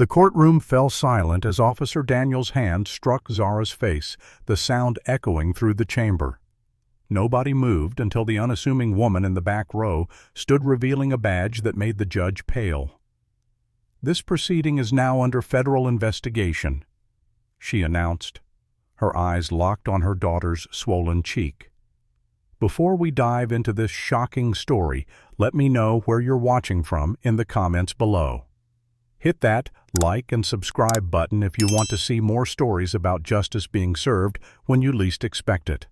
The courtroom fell silent as Officer Daniels' hand struck Zara's face, the sound echoing through the chamber. Nobody moved until the unassuming woman in the back row stood revealing a badge that made the judge pale. "This proceeding is now under federal investigation," she announced, her eyes locked on her daughter's swollen cheek. "Before we dive into this shocking story, let me know where you're watching from in the comments below. Hit that like and subscribe button if you want to see more stories about justice being served when you least expect it.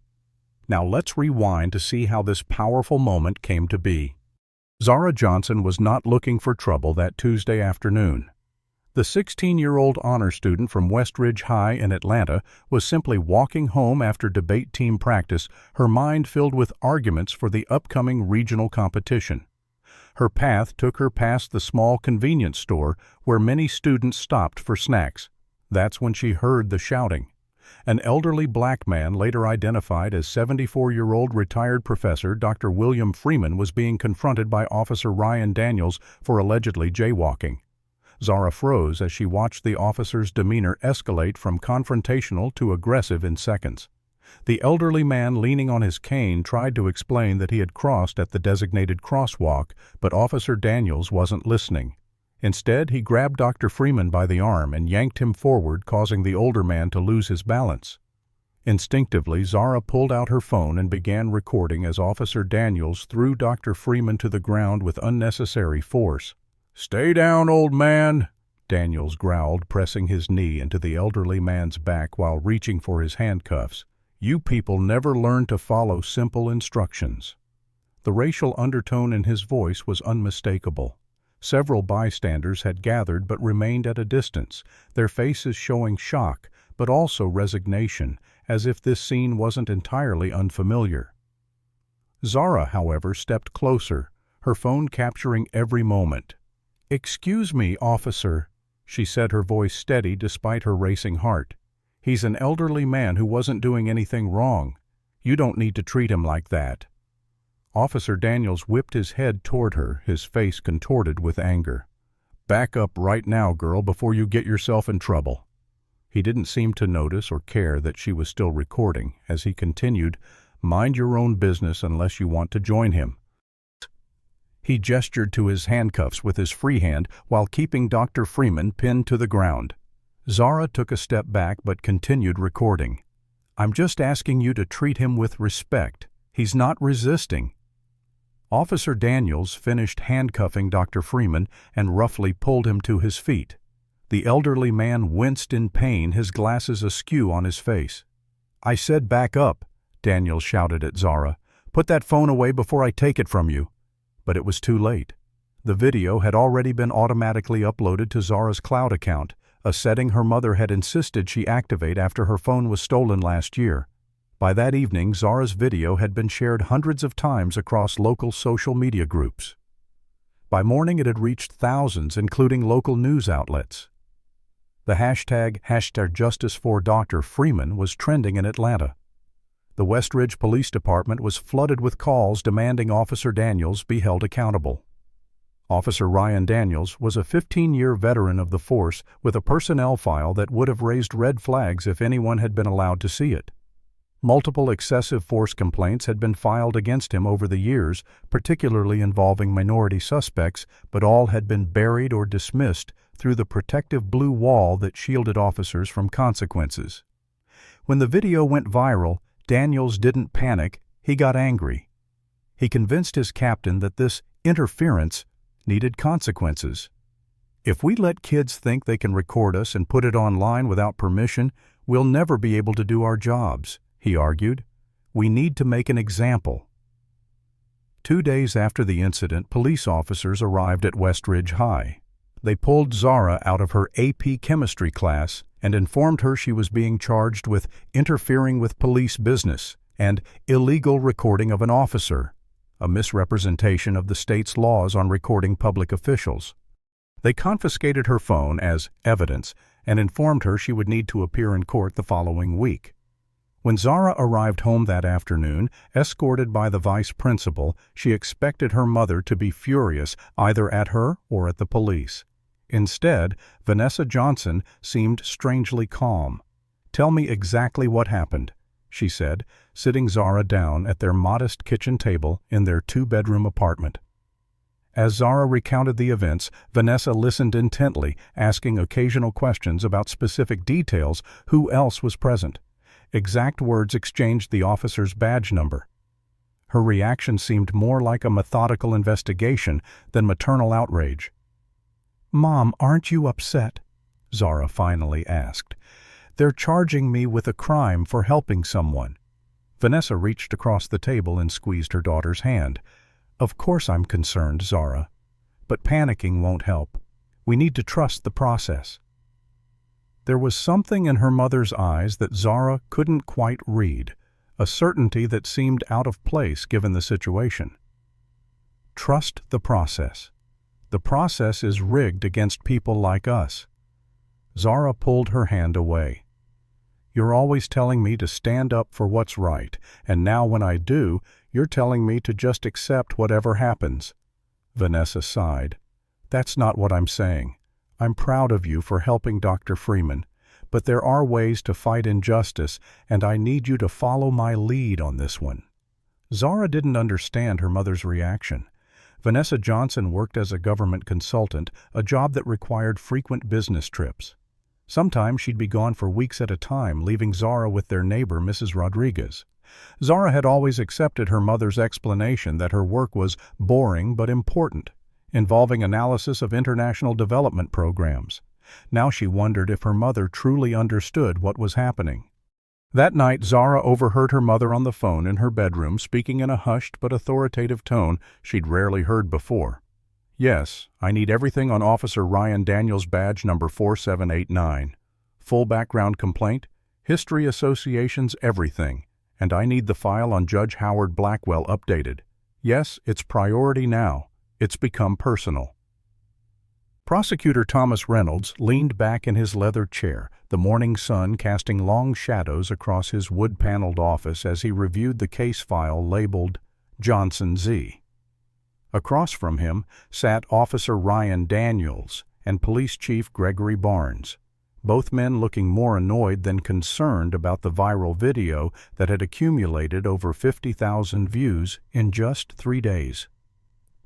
Now let's rewind to see how this powerful moment came to be. Zara Johnson was not looking for trouble that Tuesday afternoon. The 16-year-old honor student from Westridge High in Atlanta was simply walking home after debate team practice, her mind filled with arguments for the upcoming regional competition. Her path took her past the small convenience store where many students stopped for snacks. That's when she heard the shouting. An elderly black man, later identified as 74-year-old retired professor Dr. William Freeman, was being confronted by Officer Ryan Daniels for allegedly jaywalking. Zara froze as she watched the officer's demeanor escalate from confrontational to aggressive in seconds. The elderly man, leaning on his cane, tried to explain that he had crossed at the designated crosswalk, but Officer Daniels wasn't listening. Instead, he grabbed Dr. Freeman by the arm and yanked him forward, causing the older man to lose his balance. Instinctively, Zara pulled out her phone and began recording as Officer Daniels threw Dr. Freeman to the ground with unnecessary force. "Stay down, old man," Daniels growled, pressing his knee into the elderly man's back while reaching for his handcuffs. "You people never learn to follow simple instructions." The racial undertone in his voice was unmistakable. Several bystanders had gathered but remained at a distance, their faces showing shock but also resignation, as if this scene wasn't entirely unfamiliar. Zara, however, stepped closer, her phone capturing every moment. "Excuse me, officer," she said, her voice steady despite her racing heart. "He's an elderly man who wasn't doing anything wrong. You don't need to treat him like that." Officer Daniels whipped his head toward her, his face contorted with anger. "Back up right now, girl, before you get yourself in trouble." He didn't seem to notice or care that she was still recording, as he continued, "Mind your own business unless you want to join him." He gestured to his handcuffs with his free hand while keeping Dr. Freeman pinned to the ground. Zara took a step back but continued recording. "I'm just asking you to treat him with respect. He's not resisting." Officer Daniels finished handcuffing Dr. Freeman and roughly pulled him to his feet. The elderly man winced in pain, his glasses askew on his face. "I said back up," Daniels shouted at Zara. "Put that phone away before I take it from you." But it was too late. The video had already been automatically uploaded to Zara's cloud account, a setting her mother had insisted she activate after her phone was stolen last year. By that evening, Zara's video had been shared hundreds of times across local social media groups. By morning, it had reached thousands, including local news outlets. The hashtag #JusticeForDr. Freeman was trending in Atlanta. The Westridge Police Department was flooded with calls demanding Officer Daniels be held accountable. Officer Ryan Daniels was a 15-year veteran of the force with a personnel file that would have raised red flags if anyone had been allowed to see it. Multiple excessive force complaints had been filed against him over the years, particularly involving minority suspects, but all had been buried or dismissed through the protective blue wall that shielded officers from consequences. When the video went viral, Daniels didn't panic, he got angry. He convinced his captain that this interference needed consequences. "If we let kids think they can record us and put it online without permission, we'll never be able to do our jobs," he argued. "We need to make an example." 2 days after the incident, police officers arrived at Westridge High. They pulled Zara out of her AP chemistry class and informed her she was being charged with interfering with police business and illegal recording of an officer, a misrepresentation of the state's laws on recording public officials. They confiscated her phone as evidence and informed her she would need to appear in court the following week. When Zara arrived home that afternoon, escorted by the vice principal, she expected her mother to be furious either at her or at the police. Instead, Vanessa Johnson seemed strangely calm. "Tell me exactly what happened," she said, sitting Zara down at their modest kitchen table in their two-bedroom apartment. As Zara recounted the events, Vanessa listened intently, asking occasional questions about specific details. Who else was present? Exact words exchanged the officer's badge number. Her reaction seemed more like a methodical investigation than maternal outrage. "Mom, aren't you upset?" Zara finally asked. "They're charging me with a crime for helping someone." Vanessa reached across the table and squeezed her daughter's hand. "Of course I'm concerned, Zara. But panicking won't help. We need to trust the process." There was something in her mother's eyes that Zara couldn't quite read, a certainty that seemed out of place given the situation. Trust the process. The process is rigged against people like us. Zara pulled her hand away. "You're always telling me to stand up for what's right, and now when I do, you're telling me to just accept whatever happens." Vanessa sighed. "That's not what I'm saying. I'm proud of you for helping Dr. Freeman, but there are ways to fight injustice, and I need you to follow my lead on this one." Zara didn't understand her mother's reaction. Vanessa Johnson worked as a government consultant, a job that required frequent business trips. Sometimes she'd be gone for weeks at a time, leaving Zara with their neighbor, Mrs. Rodriguez. Zara had always accepted her mother's explanation that her work was boring but important, involving analysis of international development programs. Now she wondered if her mother truly understood what was happening. That night, Zara overheard her mother on the phone in her bedroom speaking in a hushed but authoritative tone she'd rarely heard before. "Yes, I need everything on Officer Ryan Daniels' badge number 4789. Full background complaint, history associations, everything. And I need the file on Judge Howard Blackwell updated. Yes, it's priority now. It's become personal." Prosecutor Thomas Reynolds leaned back in his leather chair, the morning sun casting long shadows across his wood-paneled office as he reviewed the case file labeled Johnson Z. Across from him sat Officer Ryan Daniels and Police Chief Gregory Barnes, both men looking more annoyed than concerned about the viral video that had accumulated over 50,000 views in just 3 days.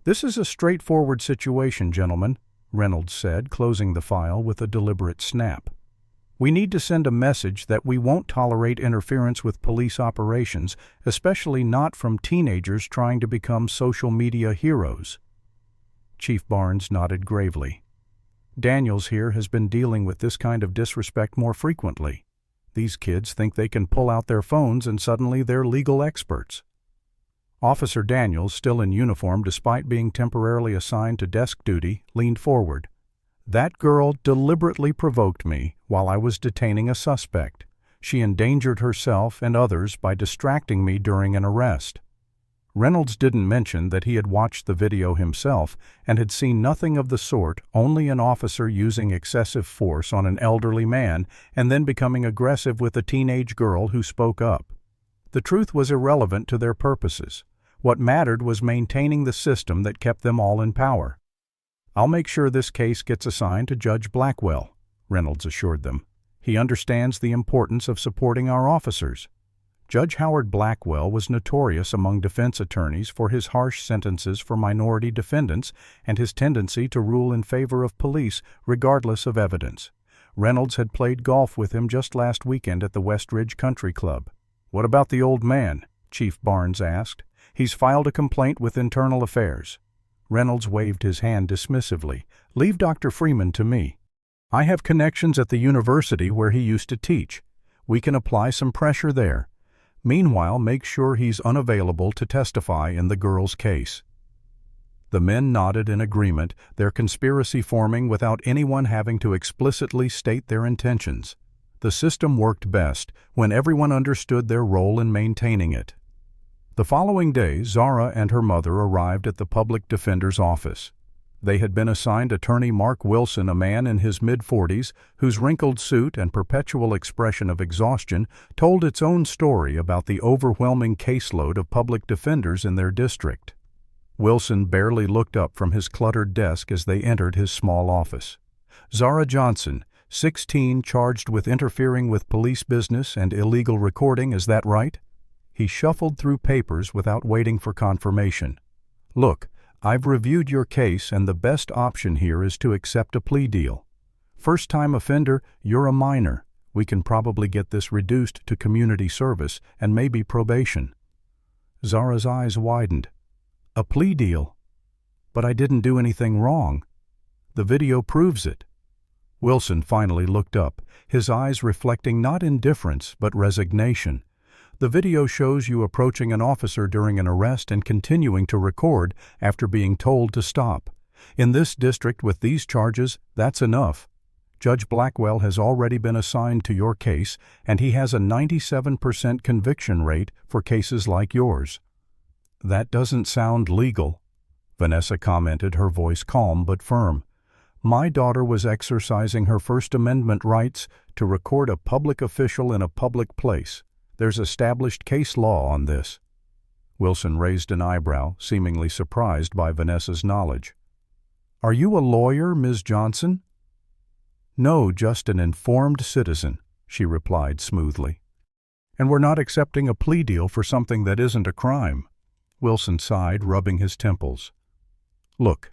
"This is a straightforward situation, gentlemen," Reynolds said, closing the file with a deliberate snap. "We need to send a message that we won't tolerate interference with police operations, especially not from teenagers trying to become social media heroes." Chief Barnes nodded gravely. "Daniels here has been dealing with this kind of disrespect more frequently. These kids think they can pull out their phones and suddenly they're legal experts." Officer Daniels, still in uniform despite being temporarily assigned to desk duty, leaned forward. "That girl deliberately provoked me while I was detaining a suspect. She endangered herself and others by distracting me during an arrest." Reynolds didn't mention that he had watched the video himself and had seen nothing of the sort, only an officer using excessive force on an elderly man and then becoming aggressive with a teenage girl who spoke up. The truth was irrelevant to their purposes. What mattered was maintaining the system that kept them all in power. "I'll make sure this case gets assigned to Judge Blackwell," Reynolds assured them. "He understands the importance of supporting our officers." Judge Howard Blackwell was notorious among defense attorneys for his harsh sentences for minority defendants and his tendency to rule in favor of police regardless of evidence. Reynolds had played golf with him just last weekend at the West Ridge Country Club. "What about the old man?" Chief Barnes asked. "He's filed a complaint with Internal Affairs." Reynolds waved his hand dismissively. "Leave Dr. Freeman to me. I have connections at the university where he used to teach. We can apply some pressure there. Meanwhile, make sure he's unavailable to testify in the girl's case." The men nodded in agreement, their conspiracy forming without anyone having to explicitly state their intentions. The system worked best when everyone understood their role in maintaining it. The following day, Zara and her mother arrived at the public defender's office. They had been assigned attorney Mark Wilson, a man in his mid-40s, whose wrinkled suit and perpetual expression of exhaustion told its own story about the overwhelming caseload of public defenders in their district. Wilson barely looked up from his cluttered desk as they entered his small office. Zara Johnson, 16, charged with interfering with police business and illegal recording, is that right? He shuffled through papers without waiting for confirmation. Look, I've reviewed your case and the best option here is to accept a plea deal. First-time offender, you're a minor. We can probably get this reduced to community service and maybe probation. Zara's eyes widened. A plea deal? But I didn't do anything wrong. The video proves it. Wilson finally looked up, his eyes reflecting not indifference but resignation. The video shows you approaching an officer during an arrest and continuing to record after being told to stop. In this district with these charges, that's enough. Judge Blackwell has already been assigned to your case, and he has a 97% conviction rate for cases like yours. That doesn't sound legal, Vanessa commented, her voice calm but firm. My daughter was exercising her First Amendment rights to record a public official in a public place. There's established case law on this. Wilson raised an eyebrow, seemingly surprised by Vanessa's knowledge. Are you a lawyer, Ms. Johnson? No, just an informed citizen, she replied smoothly. And we're not accepting a plea deal for something that isn't a crime. Wilson sighed, rubbing his temples. Look,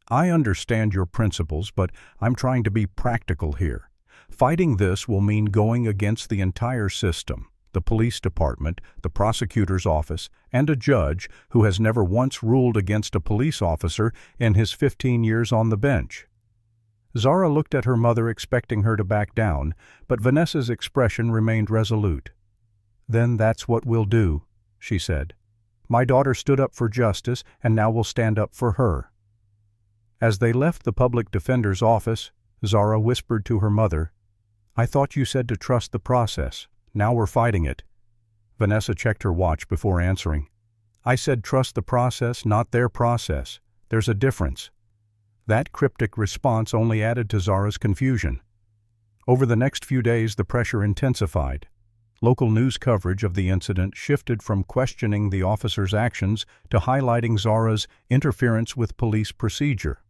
I understand your principles, but I'm trying to be practical here. Fighting this will mean going against the entire system, the police department, the prosecutor's office, and a judge who has never once ruled against a police officer in his 15 years on the bench. Zara looked at her mother, expecting her to back down, but Vanessa's expression remained resolute. Then that's what we'll do, she said. My daughter stood up for justice, and now we'll stand up for her. As they left the public defender's office, Zara whispered to her mother, I thought you said to trust the process. Now we're fighting it. Vanessa checked her watch before answering. I said trust the process, not their process. There's a difference. That cryptic response only added to Zara's confusion. Over the next few days, the pressure intensified. Local news coverage of the incident shifted from questioning the officer's actions to highlighting Zara's interference with police procedure.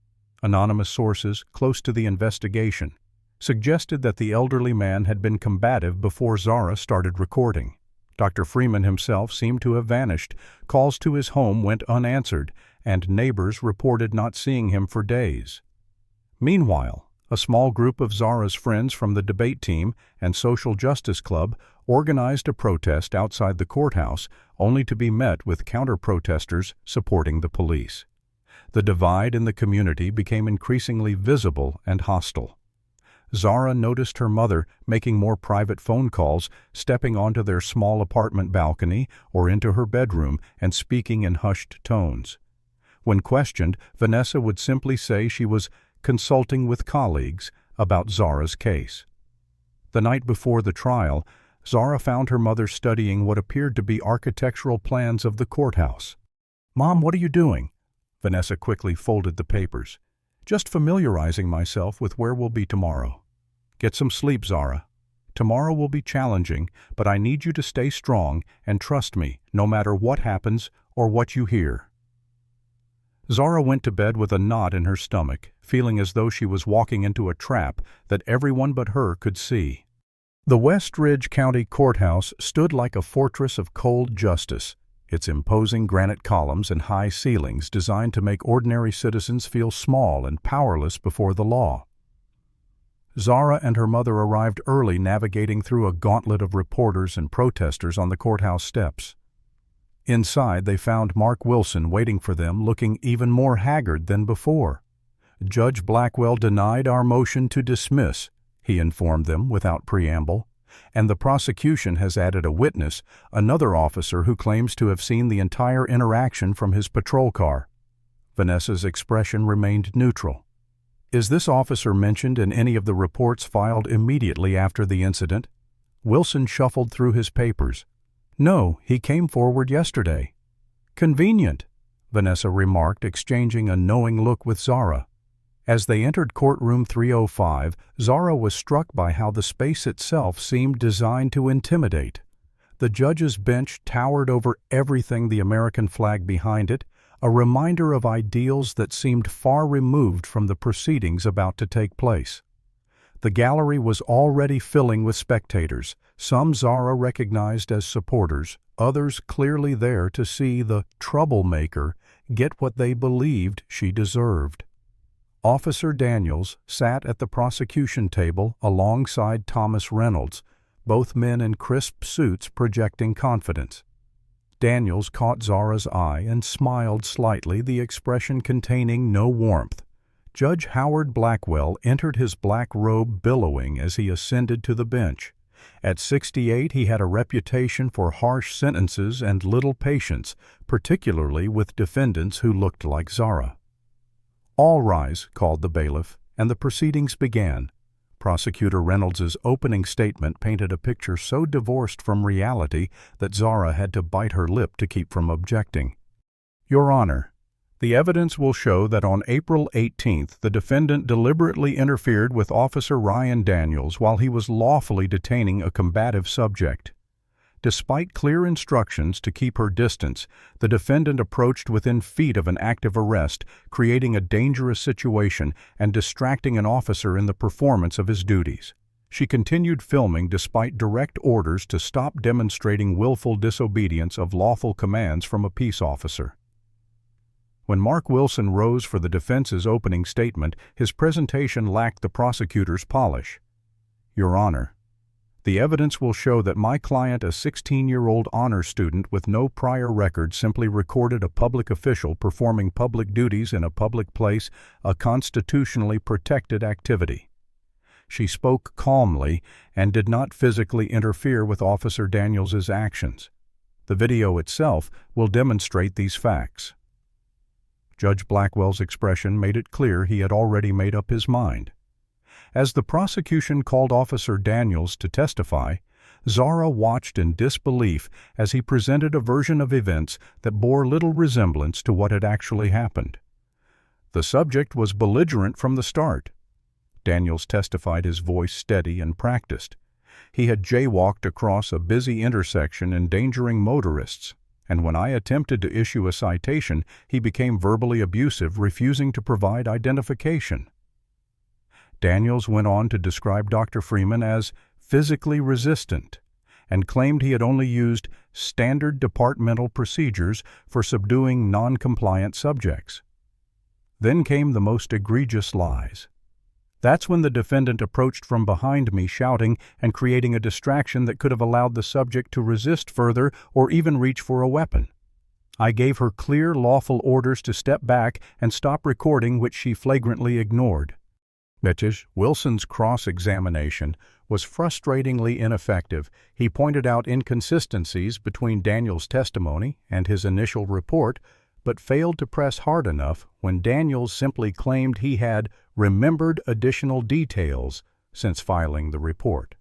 Anonymous sources close to the investigation suggested that the elderly man had been combative before Zara started recording. Dr. Freeman himself seemed to have vanished. Calls to his home went unanswered, and neighbors reported not seeing him for days. Meanwhile, a small group of Zara's friends from the debate team and social justice club organized a protest outside the courthouse, only to be met with counter-protesters supporting the police. The divide in the community became increasingly visible and hostile. Zara noticed her mother making more private phone calls, stepping onto their small apartment balcony or into her bedroom and speaking in hushed tones. When questioned, Vanessa would simply say she was consulting with colleagues about Zara's case. The night before the trial, Zara found her mother studying what appeared to be architectural plans of the courthouse. Mom, what are you doing? Vanessa quickly folded the papers. Just familiarizing myself with where we'll be tomorrow. Get some sleep, Zara. Tomorrow will be challenging, but I need you to stay strong and trust me, no matter what happens or what you hear. Zara went to bed with a knot in her stomach, feeling as though she was walking into a trap that everyone but her could see. The West Ridge County Courthouse stood like a fortress of cold justice, its imposing granite columns and high ceilings designed to make ordinary citizens feel small and powerless before the law. Zara and her mother arrived early, navigating through a gauntlet of reporters and protesters on the courthouse steps. Inside, they found Mark Wilson waiting for them, looking even more haggard than before. Judge Blackwell denied our motion to dismiss, he informed them without preamble, and the prosecution has added a witness, another officer who claims to have seen the entire interaction from his patrol car. Vanessa's expression remained neutral. Is this officer mentioned in any of the reports filed immediately after the incident? Wilson shuffled through his papers. No, he came forward yesterday. Convenient, Vanessa remarked, exchanging a knowing look with Zara. As they entered courtroom 305, Zara was struck by how the space itself seemed designed to intimidate. The judge's bench towered over everything, the American flag behind it, a reminder of ideals that seemed far removed from the proceedings about to take place. The gallery was already filling with spectators, some Zara recognized as supporters, others clearly there to see the troublemaker get what they believed she deserved. Officer Daniels sat at the prosecution table alongside Thomas Reynolds, both men in crisp suits projecting confidence. Daniels caught Zara's eye and smiled slightly, the expression containing no warmth. Judge Howard Blackwell entered his black robe billowing as he ascended to the bench. At 68, he had a reputation for harsh sentences and little patience, particularly with defendants who looked like Zara. "All rise," called the bailiff, and the proceedings began. Prosecutor Reynolds's opening statement painted a picture so divorced from reality that Zara had to bite her lip to keep from objecting. "Your Honor, the evidence will show that on April 18th, the defendant deliberately interfered with Officer Ryan Daniels while he was lawfully detaining a combative subject. Despite clear instructions to keep her distance, the defendant approached within feet of an active arrest, creating a dangerous situation and distracting an officer in the performance of his duties. She continued filming despite direct orders to stop demonstrating willful disobedience of lawful commands from a peace officer." When Mark Wilson rose for the defense's opening statement, his presentation lacked the prosecutor's polish. "Your Honor, the evidence will show that my client, a 16-year-old honor student with no prior record, simply recorded a public official performing public duties in a public place, a constitutionally protected activity." She spoke calmly and did not physically interfere with Officer Daniels's actions. The video itself will demonstrate these facts. Judge Blackwell's expression made it clear he had already made up his mind. As the prosecution called Officer Daniels to testify, Zara watched in disbelief as he presented a version of events that bore little resemblance to what had actually happened. The subject was belligerent from the start. Daniels testified, his voice steady and practiced. He had jaywalked across a busy intersection endangering motorists, and when I attempted to issue a citation, he became verbally abusive, refusing to provide identification. Daniels went on to describe Dr. Freeman as physically resistant and claimed he had only used standard departmental procedures for subduing non-compliant subjects. Then came the most egregious lies. "That's when the defendant approached from behind me, shouting and creating a distraction that could have allowed the subject to resist further or even reach for a weapon. I gave her clear, lawful orders to step back and stop recording, which she flagrantly ignored." Wilson's cross-examination was frustratingly ineffective. He pointed out inconsistencies between Daniels' testimony and his initial report, but failed to press hard enough when Daniels simply claimed he had remembered additional details since filing the report.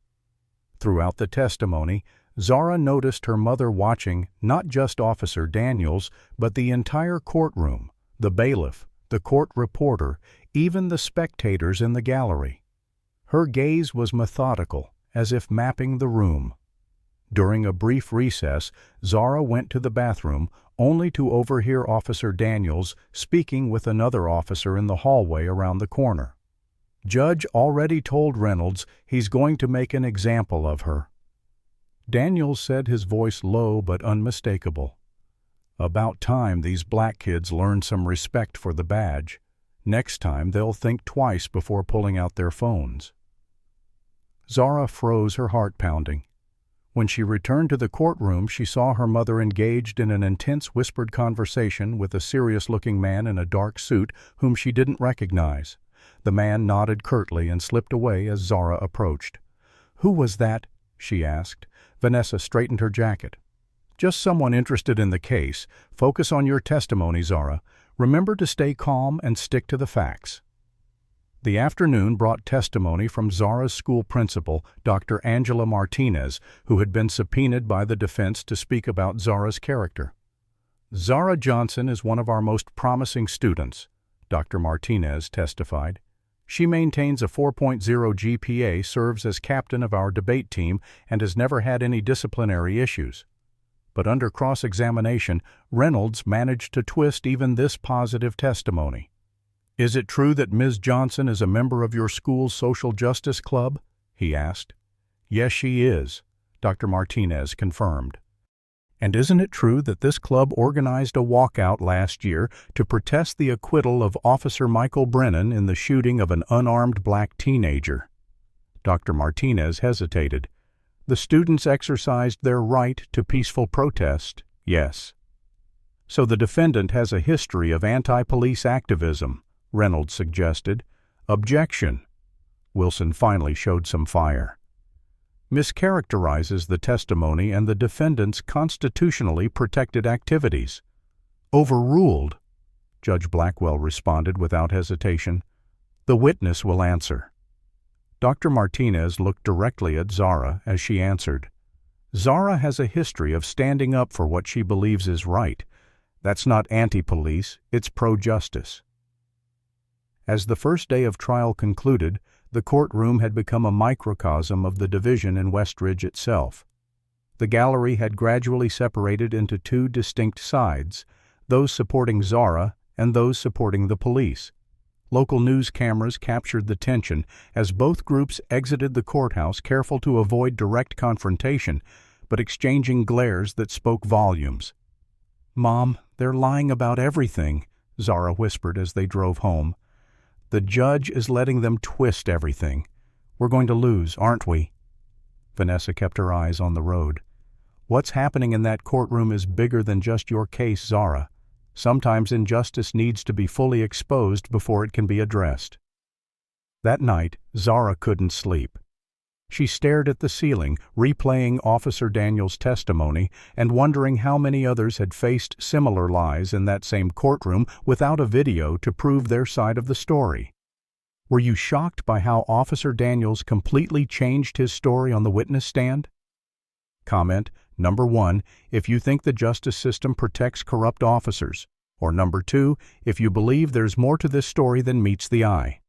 Throughout the testimony, Zara noticed her mother watching not just Officer Daniels, but the entire courtroom, the bailiff, the court reporter, even the spectators in the gallery. Her gaze was methodical, as if mapping the room. During a brief recess, Zara went to the bathroom, only to overhear Officer Daniels speaking with another officer in the hallway around the corner. "Judge already told Reynolds he's going to make an example of her." Daniels said, his voice low but unmistakable. "About time these black kids learn some respect for the badge. Next time they'll think twice before pulling out their phones." Zara froze, her heart pounding. When she returned to the courtroom, she saw her mother engaged in an intense whispered conversation with a serious-looking man in a dark suit whom she didn't recognize. The man nodded curtly and slipped away as Zara approached. "Who was that?" she asked. Vanessa straightened her jacket. "Just someone interested in the case. Focus on your testimony, Zara. Remember to stay calm and stick to the facts." The afternoon brought testimony from Zara's school principal, Dr. Angela Martinez, who had been subpoenaed by the defense to speak about Zara's character. "Zara Johnson is one of our most promising students," Dr. Martinez testified. "She maintains a 4.0 GPA, serves as captain of our debate team, and has never had any disciplinary issues. but under cross-examination, Reynolds managed to twist even this positive testimony. "Is it true that Ms. Johnson is a member of your school's social justice club?" he asked. "Yes, she is," Dr. Martinez confirmed. "And isn't it true that this club organized a walkout last year to protest the acquittal of Officer Michael Brennan in the shooting of an unarmed black teenager?" Dr. Martinez hesitated. "The students exercised their right to peaceful protest, yes." "So the defendant has a history of anti-police activism," Reynolds suggested. "Objection." Wilson finally showed some fire. "Mischaracterizes the testimony and the defendant's constitutionally protected activities." "Overruled," Judge Blackwell responded without hesitation. "The witness will answer." Dr. Martinez looked directly at Zara as she answered. "Zara has a history of standing up for what she believes is right. That's not anti-police, it's pro-justice." As the first day of trial concluded, the courtroom had become a microcosm of the division in Westridge itself. The gallery had gradually separated into two distinct sides, those supporting Zara and those supporting the police. Local news cameras captured the tension as both groups exited the courthouse, careful to avoid direct confrontation, but exchanging glares that spoke volumes. "Mom, they're lying about everything," Zara whispered as they drove home. "The judge is letting them twist everything. We're going to lose, aren't we?" Vanessa kept her eyes on the road. "What's happening in that courtroom is bigger than just your case, Zara. Sometimes injustice needs to be fully exposed before it can be addressed." That night, Zara couldn't sleep. She stared at the ceiling, replaying Officer Daniels' testimony and wondering how many others had faced similar lies in that same courtroom without a video to prove their side of the story. Were you shocked by how Officer Daniels completely changed his story on the witness stand? Comment number 1 if you think the justice system protects corrupt officers, or number 2 if you believe there's more to this story than meets the eye.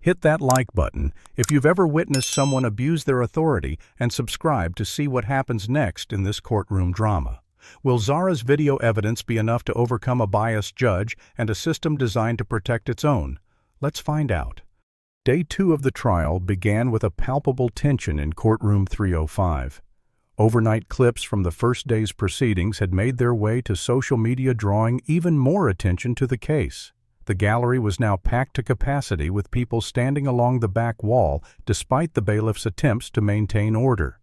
Hit that like button if you've ever witnessed someone abuse their authority, and subscribe to see what happens next in this courtroom drama. Will Zara's video evidence be enough to overcome a biased judge and a system designed to protect its own? Let's find out. Day 2 of the trial began with a palpable tension in courtroom 305. Overnight clips from the first day's proceedings had made their way to social media, drawing even more attention to the case. The gallery was now packed to capacity with people standing along the back wall despite the bailiff's attempts to maintain order.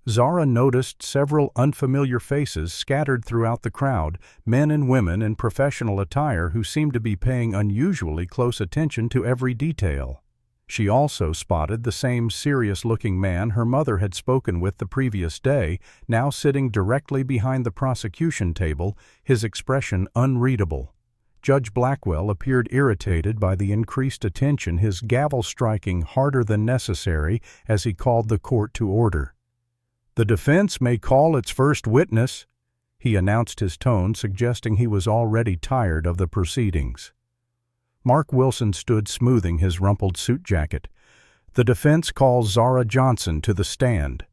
Zara noticed several unfamiliar faces scattered throughout the crowd, men and women in professional attire who seemed to be paying unusually close attention to every detail. She also spotted the same serious-looking man her mother had spoken with the previous day, now sitting directly behind the prosecution table, his expression unreadable. Judge Blackwell appeared irritated by the increased attention, his gavel striking harder than necessary as he called the court to order. "The defense may call its first witness," he announced, his tone suggesting he was already tired of the proceedings. Mark Wilson stood smoothing his rumpled suit jacket. "The defense calls Zara Johnson to the stand."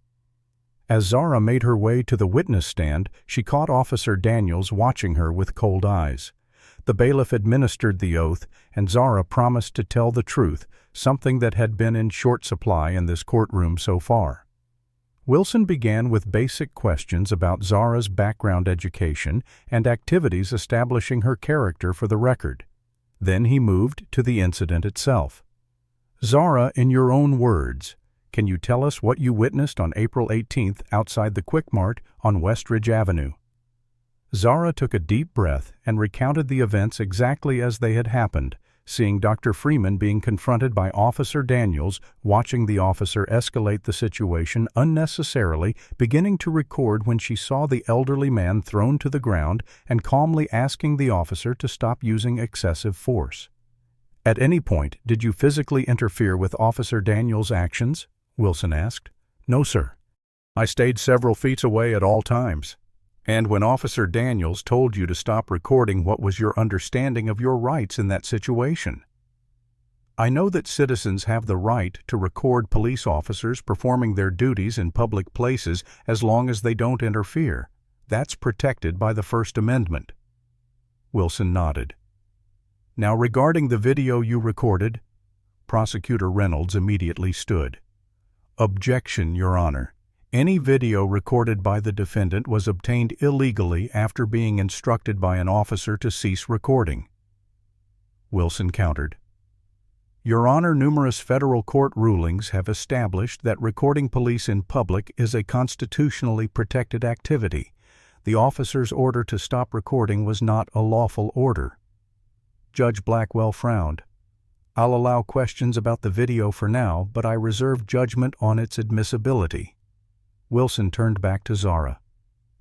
As Zara made her way to the witness stand, she caught Officer Daniels watching her with cold eyes. The bailiff administered the oath, and Zara promised to tell the truth, something that had been in short supply in this courtroom so far. Wilson began with basic questions about Zara's background, education, and activities establishing her character for the record. Then he moved to the incident itself. "Zara, in your own words, can you tell us what you witnessed on April 18th outside the Quick Mart on Westridge Avenue?" Zara took a deep breath and recounted the events exactly as they had happened, seeing Dr. Freeman being confronted by Officer Daniels, watching the officer escalate the situation unnecessarily, beginning to record when she saw the elderly man thrown to the ground, and calmly asking the officer to stop using excessive force. "At any point, did you physically interfere with Officer Daniels' actions?" Wilson asked. "No, sir. I stayed several feet away at all times." "And when Officer Daniels told you to stop recording, what was your understanding of your rights in that situation?" "I know that citizens have the right to record police officers performing their duties in public places as long as they don't interfere. That's protected by the First Amendment. Wilson nodded. Now regarding the video you recorded, Prosecutor Reynolds immediately stood. Objection, Your Honor. Any video recorded by the defendant was obtained illegally after being instructed by an officer to cease recording. Wilson countered. Your Honor, numerous federal court rulings have established that recording police in public is a constitutionally protected activity. The officer's order to stop recording was not a lawful order. Judge Blackwell frowned. I'll allow questions about the video for now, but I reserve judgment on its admissibility. Wilson turned back to Zara.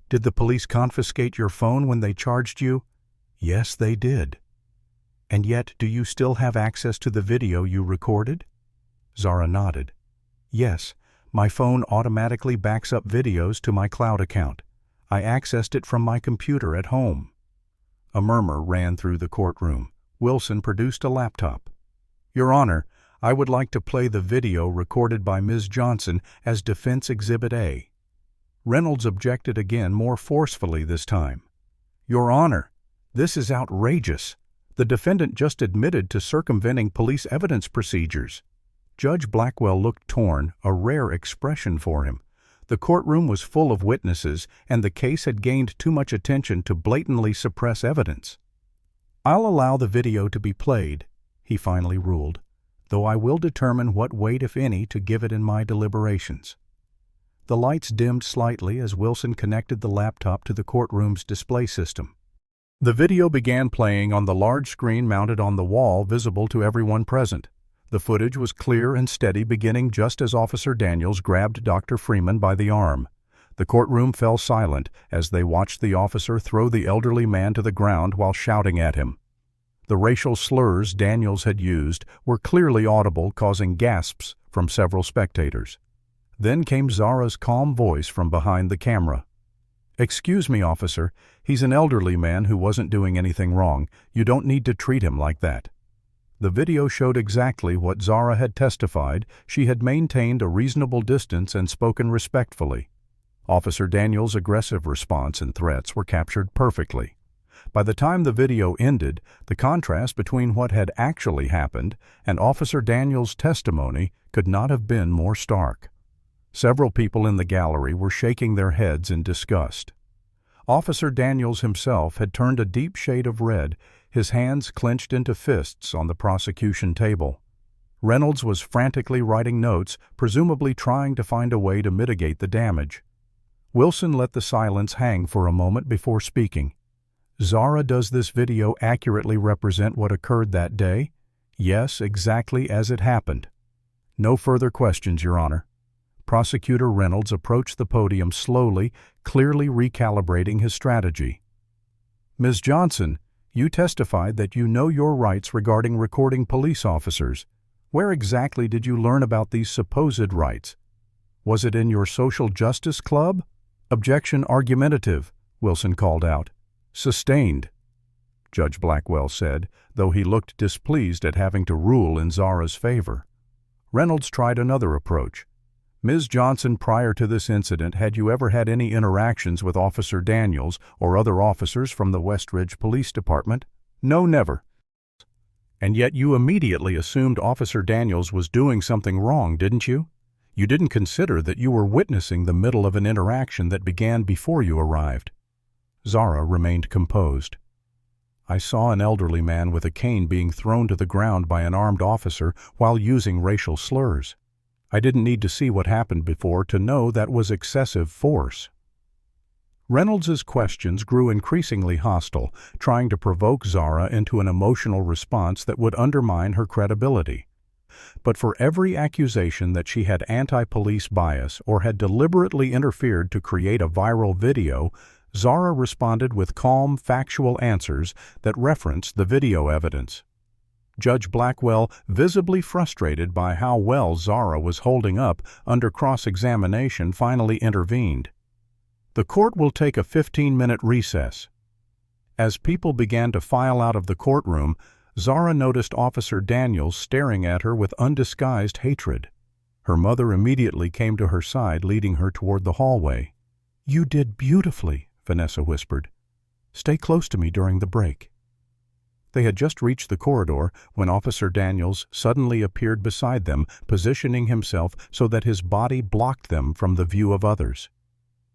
Did the police confiscate your phone when they charged you? Yes, they did. And yet, do you still have access to the video you recorded? Zara nodded. Yes, my phone automatically backs up videos to my cloud account. I accessed it from my computer at home. A murmur ran through the courtroom. Wilson produced a laptop. Your Honor, I would like to play the video recorded by Ms. Johnson as Defense Exhibit A. Reynolds objected again, more forcefully this time. Your Honor, this is outrageous. The defendant just admitted to circumventing police evidence procedures. Judge Blackwell looked torn, a rare expression for him. The courtroom was full of witnesses, and the case had gained too much attention to blatantly suppress evidence. I'll allow the video to be played, he finally ruled, though I will determine what weight, if any, to give it in my deliberations. The lights dimmed slightly as Wilson connected the laptop to the courtroom's display system. The video began playing on the large screen mounted on the wall, visible to everyone present. The footage was clear and steady, beginning just as Officer Daniels grabbed Dr. Freeman by the arm. The courtroom fell silent as they watched the officer throw the elderly man to the ground while shouting at him. The racial slurs Daniels had used were clearly audible, causing gasps from several spectators. Then came Zara's calm voice from behind the camera. Excuse me, officer. He's an elderly man who wasn't doing anything wrong. You don't need to treat him like that. The video showed exactly what Zara had testified. She had maintained a reasonable distance and spoken respectfully. Officer Daniels' aggressive response and threats were captured perfectly. By the time the video ended, the contrast between what had actually happened and Officer Daniels' testimony could not have been more stark. Several people in the gallery were shaking their heads in disgust. Officer Daniels himself had turned a deep shade of red, his hands clenched into fists on the prosecution table. Reynolds was frantically writing notes, presumably trying to find a way to mitigate the damage. Wilson let the silence hang for a moment before speaking. Zara, does this video accurately represent what occurred that day? Yes, exactly as it happened. No further questions, Your Honor. Prosecutor Reynolds approached the podium slowly, clearly recalibrating his strategy. Ms. Johnson, you testified that you know your rights regarding recording police officers. Where exactly did you learn about these supposed rights? Was it in your social justice club? Objection argumentative, Wilson called out. Sustained, Judge Blackwell said, though he looked displeased at having to rule in Zara's favor. Reynolds tried another approach. Ms. Johnson, prior to this incident, had you ever had any interactions with Officer Daniels or other officers from the Westridge Police Department? No, never. And yet you immediately assumed Officer Daniels was doing something wrong, didn't you? You didn't consider that you were witnessing the middle of an interaction that began before you arrived. Zara remained composed. I saw an elderly man with a cane being thrown to the ground by an armed officer while using racial slurs. I didn't need to see what happened before to know that was excessive force. Reynolds's questions grew increasingly hostile, trying to provoke Zara into an emotional response that would undermine her credibility. But for every accusation that she had anti-police bias or had deliberately interfered to create a viral video, Zara responded with calm, factual answers that referenced the video evidence. Judge Blackwell, visibly frustrated by how well Zara was holding up under cross-examination, finally intervened. The court will take a 15-minute recess. As people began to file out of the courtroom, Zara noticed Officer Daniels staring at her with undisguised hatred. Her mother immediately came to her side, leading her toward the hallway. You did beautifully, Vanessa whispered. "Stay close to me during the break." They had just reached the corridor when Officer Daniels suddenly appeared beside them, positioning himself so that his body blocked them from the view of others.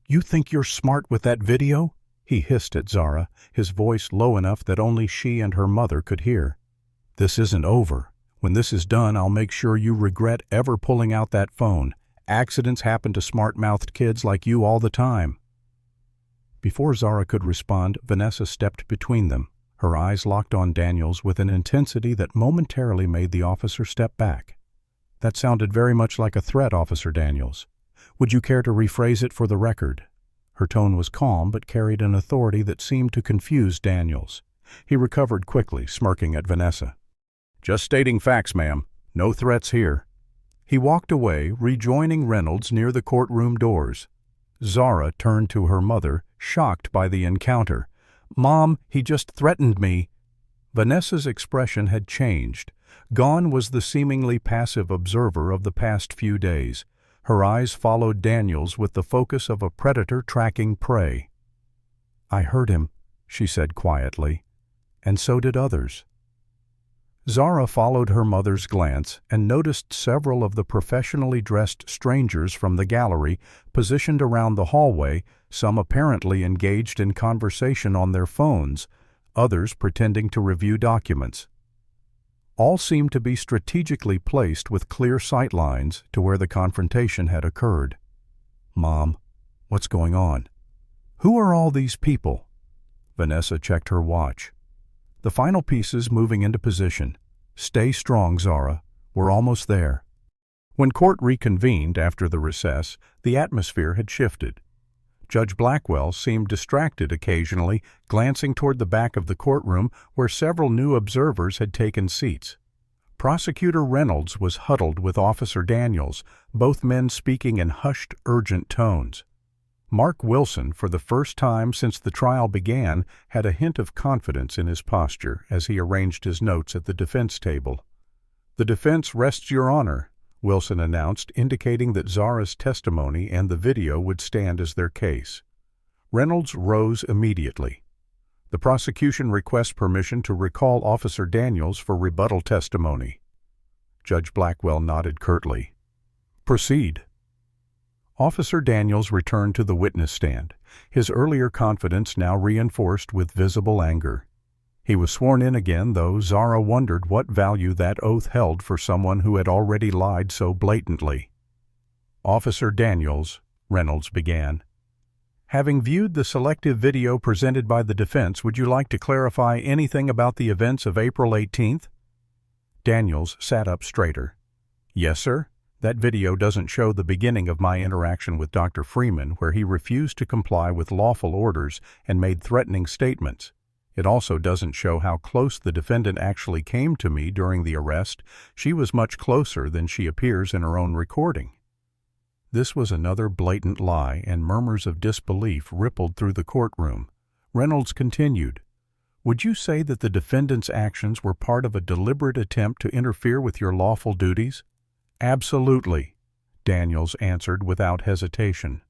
"You think you're smart with that video?" he hissed at Zara, his voice low enough that only she and her mother could hear. "This isn't over. When this is done, I'll make sure you regret ever pulling out that phone. Accidents happen to smart-mouthed kids like you all the time." Before Zara could respond, Vanessa stepped between them, her eyes locked on Daniels with an intensity that momentarily made the officer step back. "That sounded very much like a threat, Officer Daniels. Would you care to rephrase it for the record?" Her tone was calm but carried an authority that seemed to confuse Daniels. He recovered quickly, smirking at Vanessa. "Just stating facts, ma'am. No threats here." He walked away, rejoining Reynolds near the courtroom doors. Zara turned to her mother, shocked by the encounter. "Mom, he just threatened me." Vanessa's expression had changed. Gone was the seemingly passive observer of the past few days. Her eyes followed Daniels with the focus of a predator tracking prey. "I heard him," she said quietly, "and so did others." Zara followed her mother's glance and noticed several of the professionally dressed strangers from the gallery positioned around the hallway, some apparently engaged in conversation on their phones, others pretending to review documents. All seemed to be strategically placed with clear sight lines to where the confrontation had occurred. "Mom, what's going on? Who are all these people?" Vanessa checked her watch. "The final pieces moving into position. Stay strong, Zara. We're almost there." When court reconvened after the recess, the atmosphere had shifted. Judge Blackwell seemed distracted occasionally, glancing toward the back of the courtroom where several new observers had taken seats. Prosecutor Reynolds was huddled with Officer Daniels, both men speaking in hushed, urgent tones. Mark Wilson, for the first time since the trial began, had a hint of confidence in his posture as he arranged his notes at the defense table. "The defense rests your honor," Wilson announced, indicating that Zara's testimony and the video would stand as their case. Reynolds rose immediately. "The prosecution requests permission to recall Officer Daniels for rebuttal testimony." Judge Blackwell nodded curtly. "Proceed." Officer Daniels returned to the witness stand, his earlier confidence now reinforced with visible anger. He was sworn in again, though Zara wondered what value that oath held for someone who had already lied so blatantly. "Officer Daniels," Reynolds began, "having viewed the selective video presented by the defense, would you like to clarify anything about the events of April 18th? Daniels sat up straighter. "Yes, sir. That video doesn't show the beginning of my interaction with Dr. Freeman, where he refused to comply with lawful orders and made threatening statements. It also doesn't show how close the defendant actually came to me during the arrest. She was much closer than she appears in her own recording." This was another blatant lie, and murmurs of disbelief rippled through the courtroom. Reynolds continued, "Would you say that the defendant's actions were part of a deliberate attempt to interfere with your lawful duties?" "Absolutely," Daniels answered without hesitation.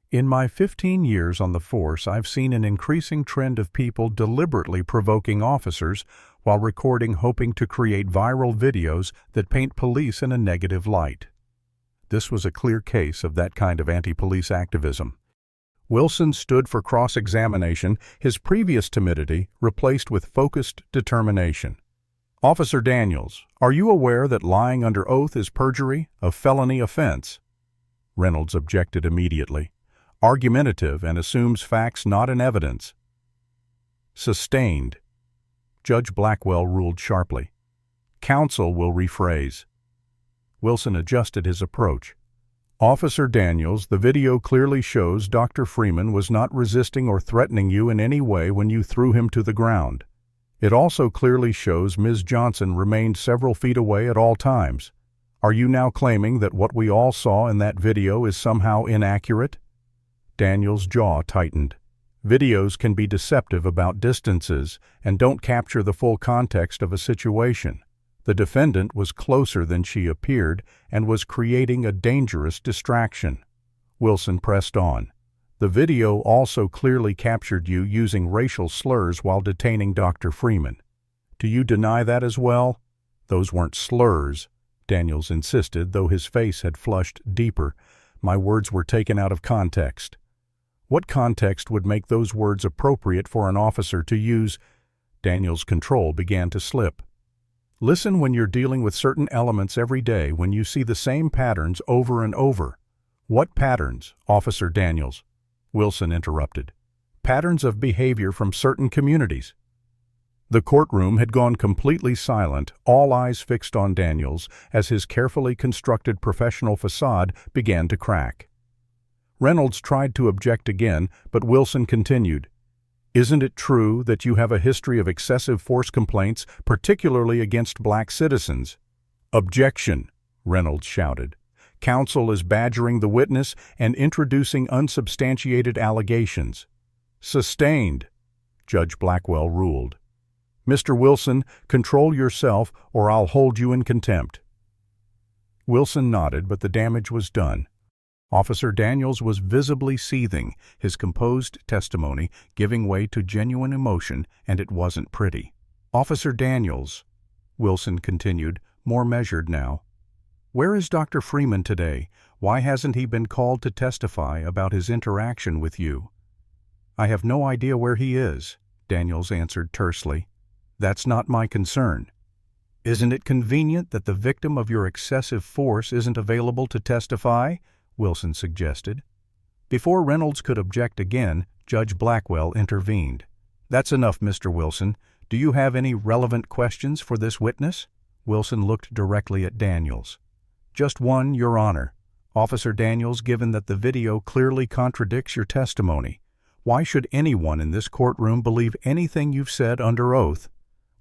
"In my 15 years on the force, I've seen an increasing trend of people deliberately provoking officers while recording, hoping to create viral videos that paint police in a negative light." This was a clear case of that kind of anti-police activism. Wilson stood for cross-examination, his previous timidity replaced with focused determination. "Officer Daniels, are you aware that lying under oath is perjury, a felony offense?" Reynolds objected immediately. "Argumentative and assumes facts not in evidence." "Sustained." Judge Blackwell ruled sharply. "Counsel will rephrase." Wilson adjusted his approach. "Officer Daniels, the video clearly shows Dr. Freeman was not resisting or threatening you in any way when you threw him to the ground. It also clearly shows Ms. Johnson remained several feet away at all times. Are you now claiming that what we all saw in that video is somehow inaccurate?" Daniels' jaw tightened. "Videos can be deceptive about distances and don't capture the full context of a situation. The defendant was closer than she appeared and was creating a dangerous distraction." Wilson pressed on. The video also clearly captured you using racial slurs while detaining Dr. Freeman. Do you deny that as well? Those weren't slurs, Daniels insisted, though his face had flushed deeper. My words were taken out of context. What context would make those words appropriate for an officer to use? Daniels' control began to slip. Listen when you're dealing with certain elements every day, when you see the same patterns over and over. What patterns, Officer Daniels? Wilson interrupted. Patterns of behavior from certain communities. The courtroom had gone completely silent, all eyes fixed on Daniels as his carefully constructed professional facade began to crack. Reynolds tried to object again, but Wilson continued. Isn't it true that you have a history of excessive force complaints, particularly against black citizens? Objection, Reynolds shouted. Counsel is badgering the witness and introducing unsubstantiated allegations. Sustained, Judge Blackwell ruled. Mr. Wilson, control yourself or I'll hold you in contempt. Wilson nodded, but the damage was done. Officer Daniels was visibly seething, his composed testimony giving way to genuine emotion, and it wasn't pretty. Officer Daniels, Wilson continued, more measured now. Where is Dr. Freeman today? Why hasn't he been called to testify about his interaction with you? I have no idea where he is, Daniels answered tersely. That's not my concern. Isn't it convenient that the victim of your excessive force isn't available to testify? Wilson suggested. Before Reynolds could object again, Judge Blackwell intervened. That's enough, Mr. Wilson. Do you have any relevant questions for this witness? Wilson looked directly at Daniels. Just one, Your Honor. Officer Daniels, given that the video clearly contradicts your testimony, why should anyone in this courtroom believe anything you've said under oath?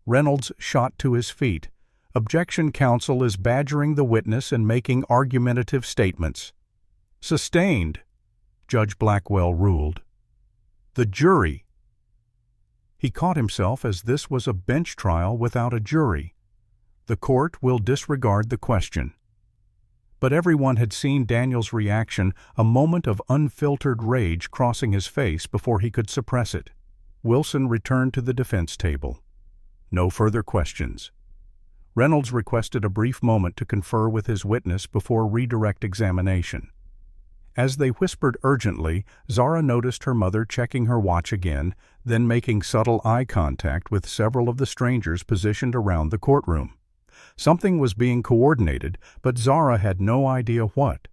Reynolds shot to his feet. Objection, counsel is badgering the witness and making argumentative statements. Sustained, Judge Blackwell ruled. The jury. He caught himself as this was a bench trial without a jury. The court will disregard the question. But everyone had seen Daniels' reaction, a moment of unfiltered rage crossing his face before he could suppress it. Wilson returned to the defense table. No further questions. Reynolds requested a brief moment to confer with his witness before redirect examination. As they whispered urgently, Zara noticed her mother checking her watch again, then making subtle eye contact with several of the strangers positioned around the courtroom. Something was being coordinated, but Zara had no idea what.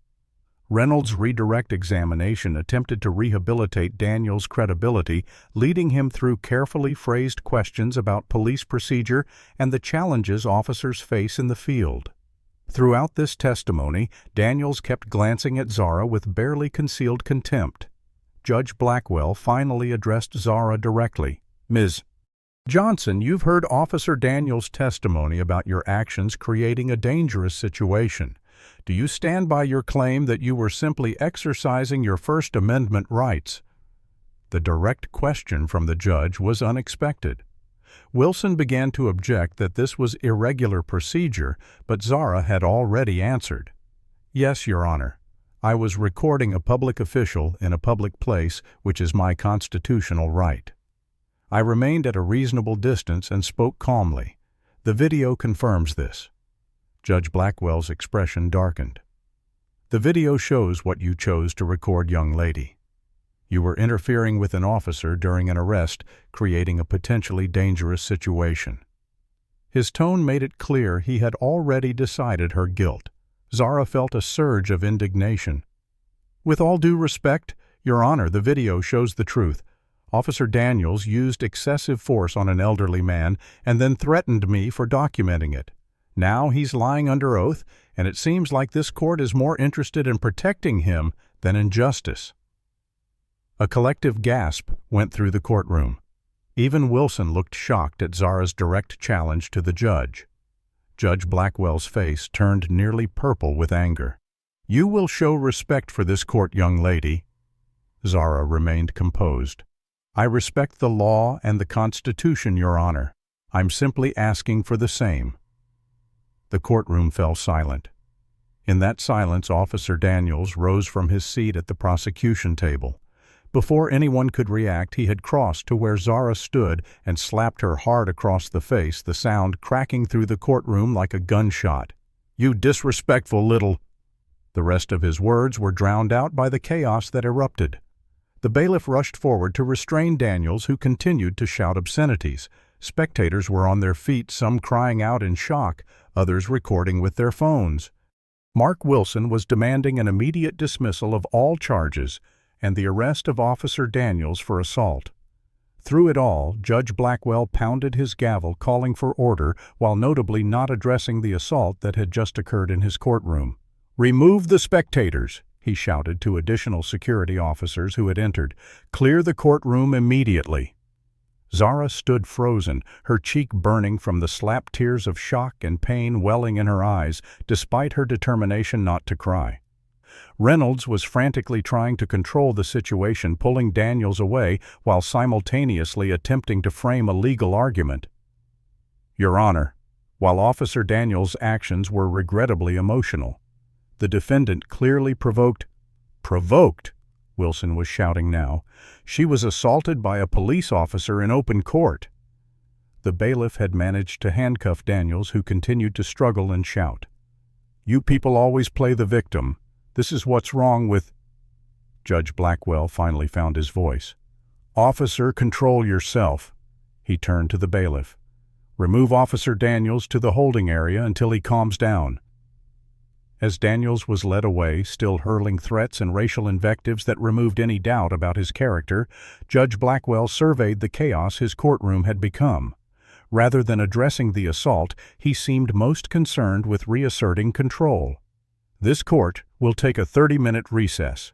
Reynolds' redirect examination attempted to rehabilitate Daniels' credibility, leading him through carefully phrased questions about police procedure and the challenges officers face in the field. Throughout this testimony, Daniels kept glancing at Zara with barely concealed contempt. Judge Blackwell finally addressed Zara directly. Ms. Johnson, you've heard Officer Daniels' testimony about your actions creating a dangerous situation. Do you stand by your claim that you were simply exercising your First Amendment rights? The direct question from the judge was unexpected. Wilson began to object that this was irregular procedure, but Zara had already answered. Yes, Your Honor. I was recording a public official in a public place, which is my constitutional right. I remained at a reasonable distance and spoke calmly. The video confirms this. Judge Blackwell's expression darkened. The video shows what you chose to record, young lady. You were interfering with an officer during an arrest, creating a potentially dangerous situation. His tone made it clear he had already decided her guilt. Zara felt a surge of indignation. With all due respect, Your Honor, the video shows the truth. Officer Daniels used excessive force on an elderly man and then threatened me for documenting it. Now he's lying under oath, and it seems like this court is more interested in protecting him than in justice. A collective gasp went through the courtroom. Even Wilson looked shocked at Zara's direct challenge to the judge. Judge Blackwell's face turned nearly purple with anger. You will show respect for this court, young lady. Zara remained composed. I respect the law and the Constitution, Your Honor. I'm simply asking for the same. The courtroom fell silent. In that silence, Officer Daniels rose from his seat at the prosecution table. Before anyone could react, he had crossed to where Zara stood and slapped her hard across the face, the sound cracking through the courtroom like a gunshot. "You disrespectful little—" The rest of his words were drowned out by the chaos that erupted. The bailiff rushed forward to restrain Daniels, who continued to shout obscenities. Spectators were on their feet, some crying out in shock, others recording with their phones. Mark Wilson was demanding an immediate dismissal of all charges and the arrest of Officer Daniels for assault. Through it all, Judge Blackwell pounded his gavel, calling for order, while notably not addressing the assault that had just occurred in his courtroom. "Remove the spectators," he shouted to additional security officers who had entered. "Clear the courtroom immediately." Zara stood frozen, her cheek burning from the slapped tears of shock and pain welling in her eyes, despite her determination not to cry. Reynolds was frantically trying to control the situation, pulling Daniels away while simultaneously attempting to frame a legal argument. "Your Honor," while Officer Daniels' actions were regrettably emotional, the defendant clearly provoked. "Provoked?" Wilson was shouting now. "She was assaulted by a police officer in open court." The bailiff had managed to handcuff Daniels, who continued to struggle and shout. "You people always play the victim. This is what's wrong with—" Judge Blackwell finally found his voice. "Officer, control yourself." He turned to the bailiff. "Remove Officer Daniels to the holding area until he calms down." As Daniels was led away, still hurling threats and racial invectives that removed any doubt about his character, Judge Blackwell surveyed the chaos his courtroom had become. Rather than addressing the assault, he seemed most concerned with reasserting control. "This court will take a 30-minute recess,"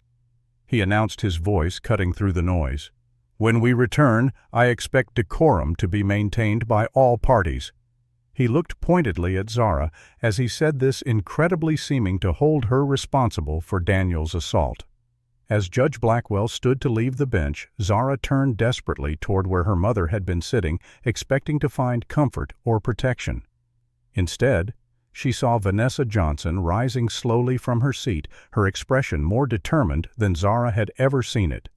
he announced, his voice cutting through the noise. "When we return, I expect decorum to be maintained by all parties." He looked pointedly at Zara as he said this, incredibly seeming to hold her responsible for Daniels' assault. As Judge Blackwell stood to leave the bench, Zara turned desperately toward where her mother had been sitting, expecting to find comfort or protection. Instead, she saw Vanessa Johnson rising slowly from her seat, her expression more determined than Zara had ever seen it.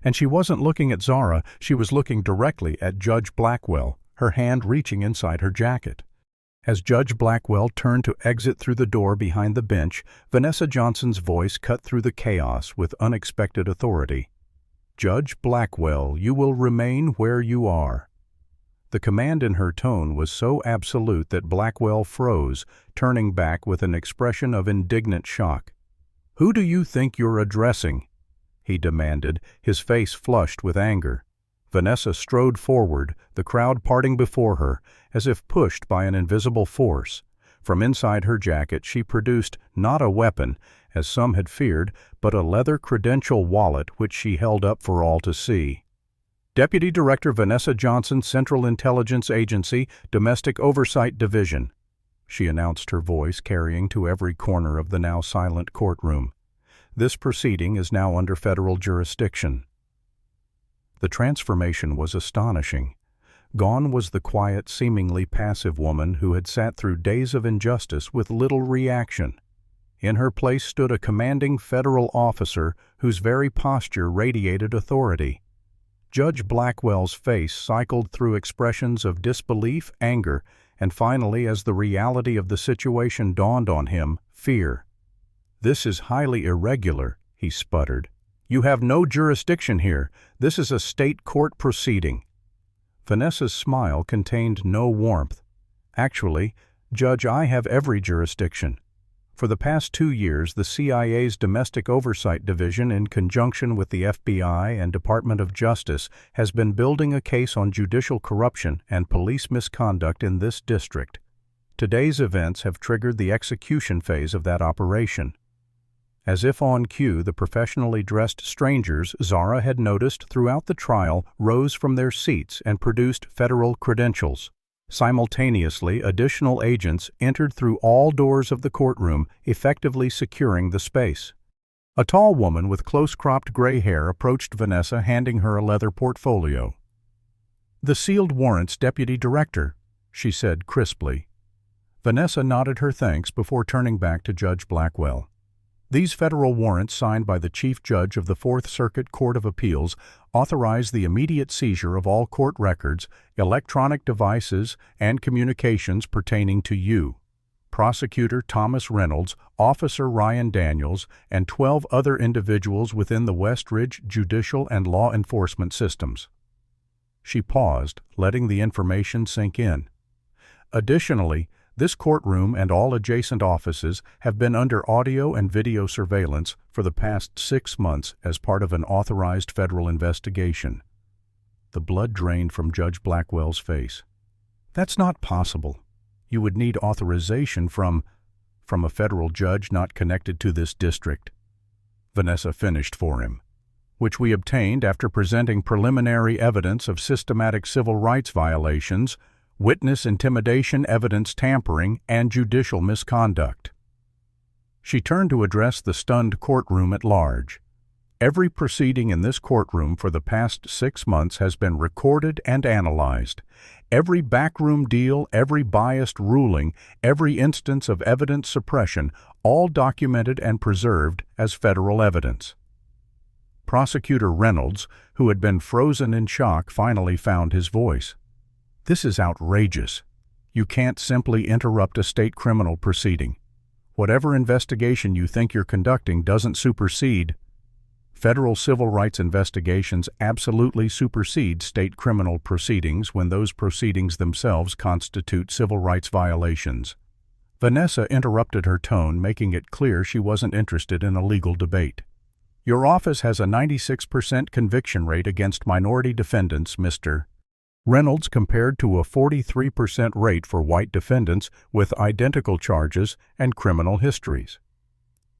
And she wasn't looking at Zara, she was looking directly at Judge Blackwell, her hand reaching inside her jacket. As Judge Blackwell turned to exit through the door behind the bench, Vanessa Johnson's voice cut through the chaos with unexpected authority. "Judge Blackwell, you will remain where you are." The command in her tone was so absolute that Blackwell froze, turning back with an expression of indignant shock. "Who do you think you're addressing?" he demanded, his face flushed with anger. Vanessa strode forward, the crowd parting before her, as if pushed by an invisible force. From inside her jacket she produced not a weapon, as some had feared, but a leather credential wallet which she held up for all to see. "Deputy Director Vanessa Johnson, Central Intelligence Agency, Domestic Oversight Division," she announced, her voice carrying to every corner of the now silent courtroom. "This proceeding is now under federal jurisdiction." The transformation was astonishing. Gone was the quiet, seemingly passive woman who had sat through days of injustice with little reaction. In her place stood a commanding federal officer whose very posture radiated authority. Judge Blackwell's face cycled through expressions of disbelief, anger, and finally, as the reality of the situation dawned on him, fear. "This is highly irregular," he sputtered. "You have no jurisdiction here. This is a state court proceeding." Vanessa's smile contained no warmth. "Actually, Judge, I have every jurisdiction. For the past 2 years, the CIA's Domestic Oversight Division, in conjunction with the FBI and Department of Justice, has been building a case on judicial corruption and police misconduct in this district. Today's events have triggered the execution phase of that operation." As if on cue, the professionally dressed strangers Zara had noticed throughout the trial rose from their seats and produced federal credentials. Simultaneously, additional agents entered through all doors of the courtroom, effectively securing the space. A tall woman with close-cropped gray hair approached Vanessa, handing her a leather portfolio. "The sealed warrants, Deputy Director," she said crisply. Vanessa nodded her thanks before turning back to Judge Blackwell. These federal warrants, signed by the Chief Judge of the Fourth Circuit Court of Appeals, authorize the immediate seizure of all court records, electronic devices, and communications pertaining to you, Prosecutor Thomas Reynolds, Officer Ryan Daniels, and 12 other individuals within the Westridge judicial and law enforcement systems. She paused, letting the information sink in. Additionally, this courtroom and all adjacent offices have been under audio and video surveillance for the past 6 months as part of an authorized federal investigation. The blood drained from Judge Blackwell's face. That's not possible. You would need authorization from a federal judge not connected to this district. Vanessa finished for him. Which we obtained after presenting preliminary evidence of systematic civil rights violations, witness intimidation, evidence tampering, and judicial misconduct. She turned to address the stunned courtroom at large. Every proceeding in this courtroom for the past 6 months has been recorded and analyzed. Every backroom deal, every biased ruling, every instance of evidence suppression, all documented and preserved as federal evidence. Prosecutor Reynolds, who had been frozen in shock, finally found his voice. This is outrageous. You can't simply interrupt a state criminal proceeding. Whatever investigation you think you're conducting doesn't supersede. Federal civil rights investigations absolutely supersede state criminal proceedings when those proceedings themselves constitute civil rights violations. Vanessa interrupted her tone, making it clear she wasn't interested in a legal debate. Your office has a 96% conviction rate against minority defendants, Mr. Reynolds, compared to a 43% rate for white defendants with identical charges and criminal histories.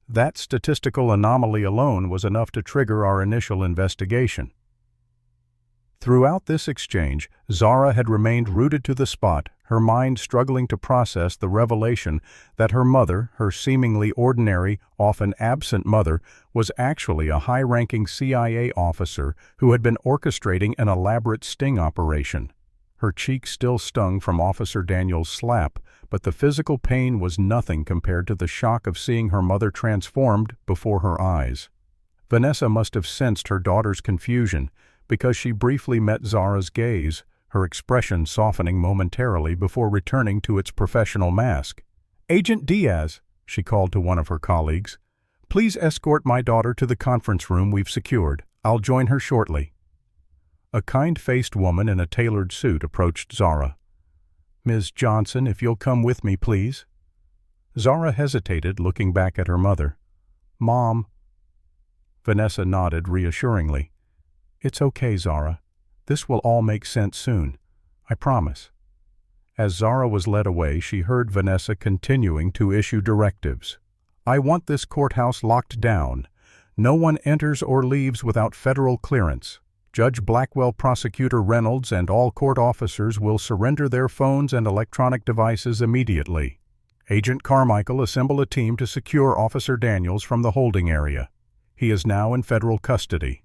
That statistical anomaly alone was enough to trigger our initial investigation. Throughout this exchange, Zara had remained rooted to the spot, her mind struggling to process the revelation that her mother, her seemingly ordinary, often absent mother, was actually a high-ranking CIA officer who had been orchestrating an elaborate sting operation. Her cheek still stung from Officer Daniels' slap, but the physical pain was nothing compared to the shock of seeing her mother transformed before her eyes. Vanessa must have sensed her daughter's confusion, because she briefly met Zara's gaze, her expression softening momentarily before returning to its professional mask. "Agent Diaz," she called to one of her colleagues, "please escort my daughter to the conference room we've secured. I'll join her shortly." A kind-faced woman in a tailored suit approached Zara. "Ms. Johnson, if you'll come with me, please." Zara hesitated, looking back at her mother. "Mom." Vanessa nodded reassuringly. "It's okay, Zara. This will all make sense soon. I promise." As Zara was led away, she heard Vanessa continuing to issue directives. "I want this courthouse locked down. No one enters or leaves without federal clearance. Judge Blackwell, Prosecutor Reynolds, and all court officers will surrender their phones and electronic devices immediately. Agent Carmichael, assemble a team to secure Officer Daniels from the holding area. He is now in federal custody."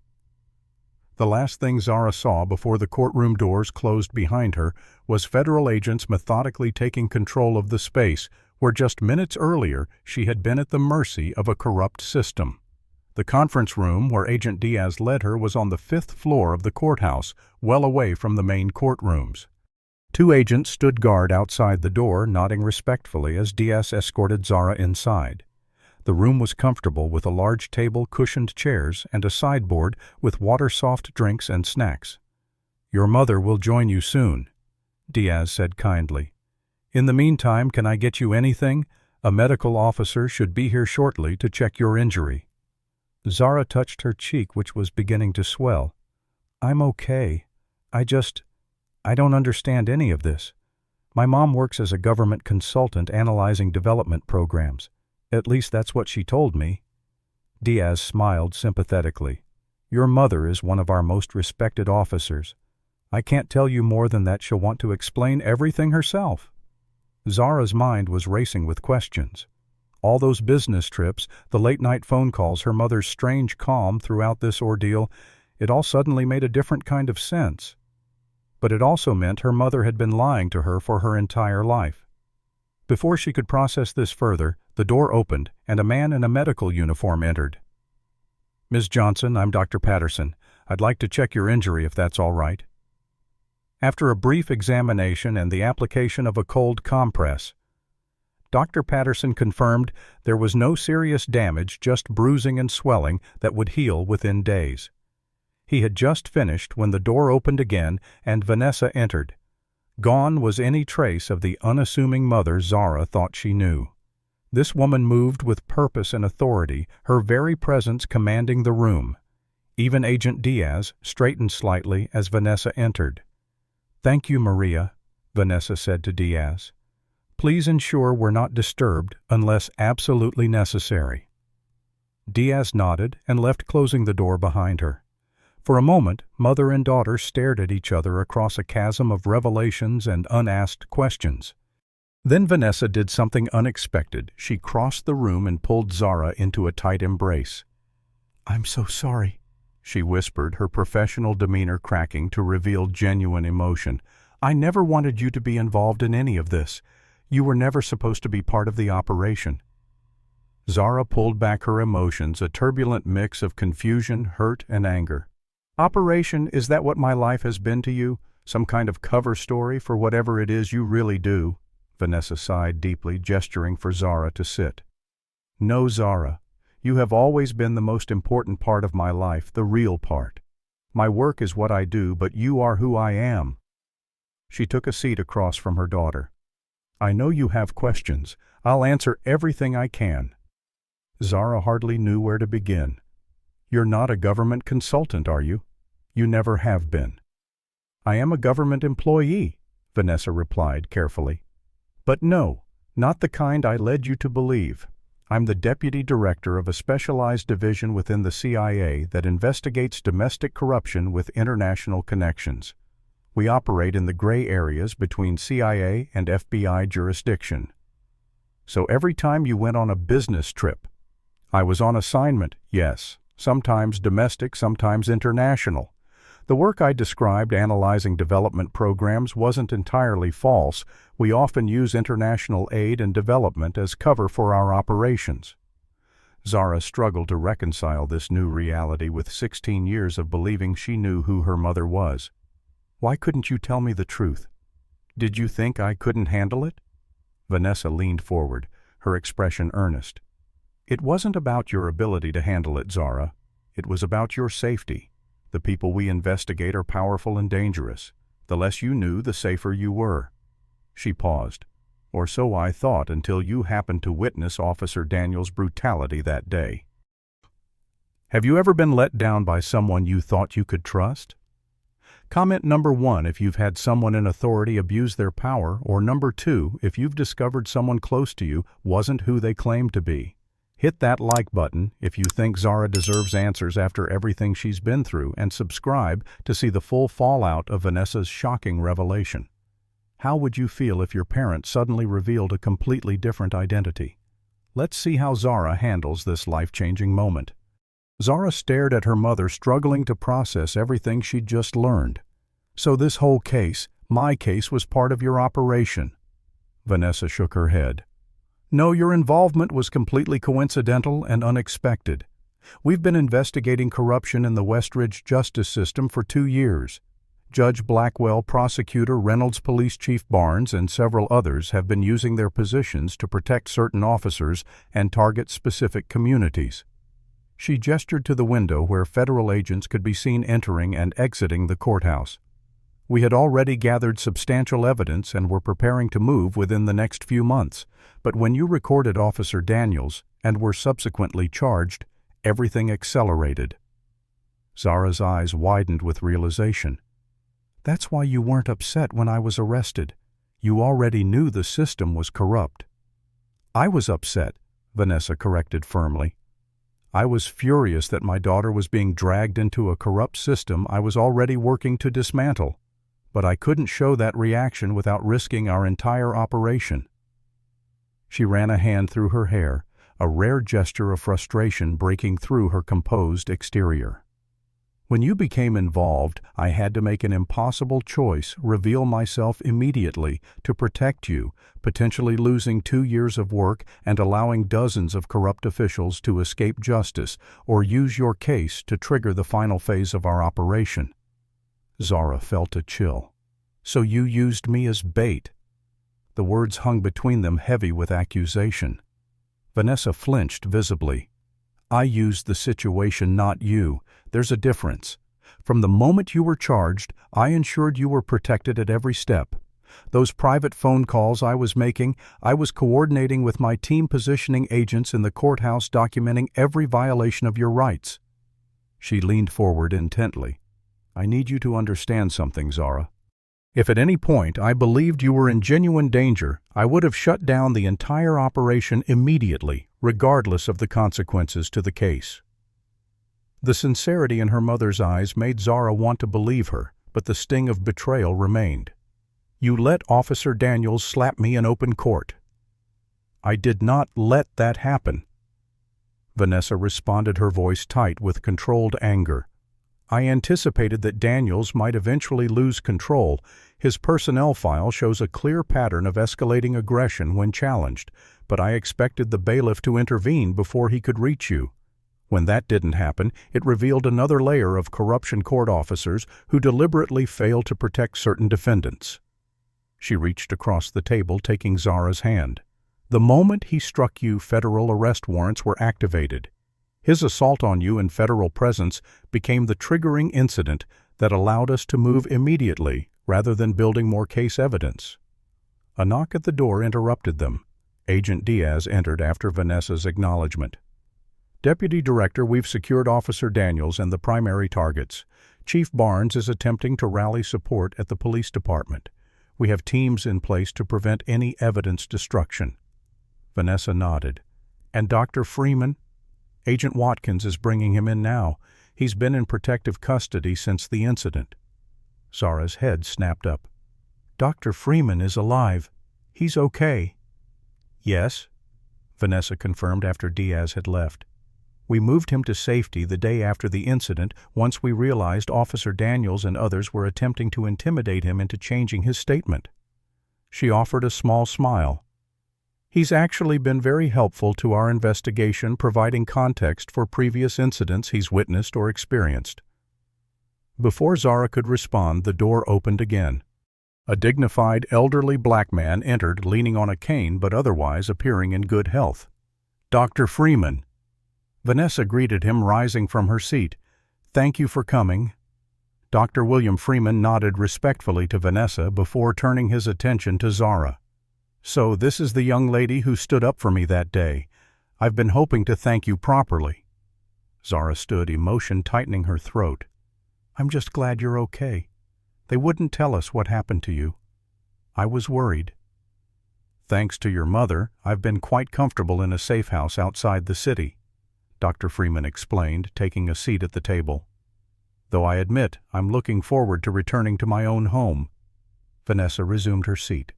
The last thing Zara saw before the courtroom doors closed behind her was federal agents methodically taking control of the space where just minutes earlier she had been at the mercy of a corrupt system. The conference room where Agent Diaz led her was on the 5th floor of the courthouse, well away from the main courtrooms. 2 agents stood guard outside the door, nodding respectfully as Diaz escorted Zara inside. The room was comfortable, with a large table, cushioned chairs, and a sideboard with water-soft drinks and snacks. "Your mother will join you soon," Diaz said kindly. "In the meantime, can I get you anything? A medical officer should be here shortly to check your injury." Zara touched her cheek, which was beginning to swell. "I'm okay. I don't understand any of this. My mom works as a government consultant analyzing development programs. At least that's what she told me." Diaz smiled sympathetically. "Your mother is one of our most respected officers. I can't tell you more than that she'll want to explain everything herself." Zara's mind was racing with questions. All those business trips, the late-night phone calls, her mother's strange calm throughout this ordeal, it all suddenly made a different kind of sense. But it also meant her mother had been lying to her for her entire life. Before she could process this further, the door opened and a man in a medical uniform entered. "Ms. Johnson, I'm Dr. Patterson. I'd like to check your injury if that's all right." After a brief examination and the application of a cold compress, Dr. Patterson confirmed there was no serious damage, just bruising and swelling that would heal within days. He had just finished when the door opened again and Vanessa entered. Gone was any trace of the unassuming mother Zara thought she knew. This woman moved with purpose and authority, her very presence commanding the room. Even Agent Diaz straightened slightly as Vanessa entered. "Thank you, Maria," Vanessa said to Diaz. "Please ensure we're not disturbed unless absolutely necessary." Diaz nodded and left, closing the door behind her. For a moment, mother and daughter stared at each other across a chasm of revelations and unasked questions. Then Vanessa did something unexpected. She crossed the room and pulled Zara into a tight embrace. "I'm so sorry," she whispered, her professional demeanor cracking to reveal genuine emotion. "I never wanted you to be involved in any of this. You were never supposed to be part of the operation." Zara pulled back her emotions, a turbulent mix of confusion, hurt, and anger. "Operation, is that what my life has been to you? Some kind of cover story for whatever it is you really do?" Vanessa sighed deeply, gesturing for Zara to sit. "No, Zara. You have always been the most important part of my life, the real part. My work is what I do, but you are who I am." She took a seat across from her daughter. "I know you have questions. I'll answer everything I can." Zara hardly knew where to begin. "You're not a government consultant, are you? You never have been." "I am a government employee," Vanessa replied carefully. "But no, not the kind I led you to believe. I'm the deputy director of a specialized division within the CIA that investigates domestic corruption with international connections. We operate in the gray areas between CIA and FBI jurisdiction. So every time you went on a business trip, I was on assignment, yes, sometimes domestic, sometimes international. The work I described analyzing development programs wasn't entirely false. We often use international aid and development as cover for our operations." Zara struggled to reconcile this new reality with 16 years of believing she knew who her mother was. "Why couldn't you tell me the truth? Did you think I couldn't handle it?" Vanessa leaned forward, her expression earnest. "It wasn't about your ability to handle it, Zara. It was about your safety. The people we investigate are powerful and dangerous. The less you knew, the safer you were." She paused. "Or so I thought until you happened to witness Officer Daniels' brutality that day." Have you ever been let down by someone you thought you could trust? Comment number 1 if you've had someone in authority abuse their power, or number 2 if you've discovered someone close to you wasn't who they claimed to be. Hit that like button if you think Zara deserves answers after everything she's been through, and subscribe to see the full fallout of Vanessa's shocking revelation. How would you feel if your parents suddenly revealed a completely different identity? Let's see how Zara handles this life-changing moment. Zara stared at her mother, struggling to process everything she'd just learned. "So this whole case, my case, was part of your operation?" Vanessa shook her head. "No, your involvement was completely coincidental and unexpected. We've been investigating corruption in the Westridge justice system for 2 years. Judge Blackwell, Prosecutor Reynolds, Police Chief Barnes, and several others have been using their positions to protect certain officers and target specific communities." She gestured to the window where federal agents could be seen entering and exiting the courthouse. "We had already gathered substantial evidence and were preparing to move within the next few months, but when you recorded Officer Daniels and were subsequently charged, everything accelerated." Zara's eyes widened with realization. "That's why you weren't upset when I was arrested. You already knew the system was corrupt." "I was upset," Vanessa corrected firmly. "I was furious that my daughter was being dragged into a corrupt system I was already working to dismantle. But I couldn't show that reaction without risking our entire operation." She ran a hand through her hair, a rare gesture of frustration breaking through her composed exterior. When you became involved, I had to make an impossible choice, reveal myself immediately to protect you, potentially losing 2 years of work and allowing dozens of corrupt officials to escape justice, or use your case to trigger the final phase of our operation. Zara felt a chill. So you used me as bait. The words hung between them heavy with accusation. Vanessa flinched visibly. I used the situation, not you. There's a difference. From the moment you were charged, I ensured you were protected at every step. Those private phone calls I was making, I was coordinating with my team, positioning agents in the courthouse, documenting every violation of your rights. She leaned forward intently. I need you to understand something, Zara. If at any point I believed you were in genuine danger, I would have shut down the entire operation immediately, regardless of the consequences to the case. The sincerity in her mother's eyes made Zara want to believe her, but the sting of betrayal remained. You let Officer Daniels slap me in open court. I did not let that happen. Vanessa responded, her voice tight with controlled anger. I anticipated that Daniels might eventually lose control. His personnel file shows a clear pattern of escalating aggression when challenged, but I expected the bailiff to intervene before he could reach you. When that didn't happen, it revealed another layer of corruption: court officers who deliberately failed to protect certain defendants. She reached across the table, taking Zara's hand. The moment he struck you, federal arrest warrants were activated. His assault on you in federal presence became the triggering incident that allowed us to move immediately rather than building more case evidence. A knock at the door interrupted them. Agent Diaz entered after Vanessa's acknowledgement. Deputy Director, we've secured Officer Daniels and the primary targets. Chief Barnes is attempting to rally support at the police department. We have teams in place to prevent any evidence destruction. Vanessa nodded. And Dr. Freeman? Agent Watkins is bringing him in now. He's been in protective custody since the incident. Zara's head snapped up. Dr. Freeman is alive. He's okay. Yes, Vanessa confirmed after Diaz had left. We moved him to safety the day after the incident once we realized Officer Daniels and others were attempting to intimidate him into changing his statement. She offered a small smile. He's actually been very helpful to our investigation, providing context for previous incidents he's witnessed or experienced. Before Zara could respond, the door opened again. A dignified, elderly black man entered, leaning on a cane but otherwise appearing in good health. Dr. Freeman. Vanessa greeted him, rising from her seat. Thank you for coming. Dr. William Freeman nodded respectfully to Vanessa before turning his attention to Zara. So this is the young lady who stood up for me that day. I've been hoping to thank you properly. Zara stood, emotion tightening her throat. I'm just glad you're okay. They wouldn't tell us what happened to you. I was worried. Thanks to your mother, I've been quite comfortable in a safe house outside the city, Dr. Freeman explained, taking a seat at the table. Though I admit I'm looking forward to returning to my own home. Vanessa resumed her seat.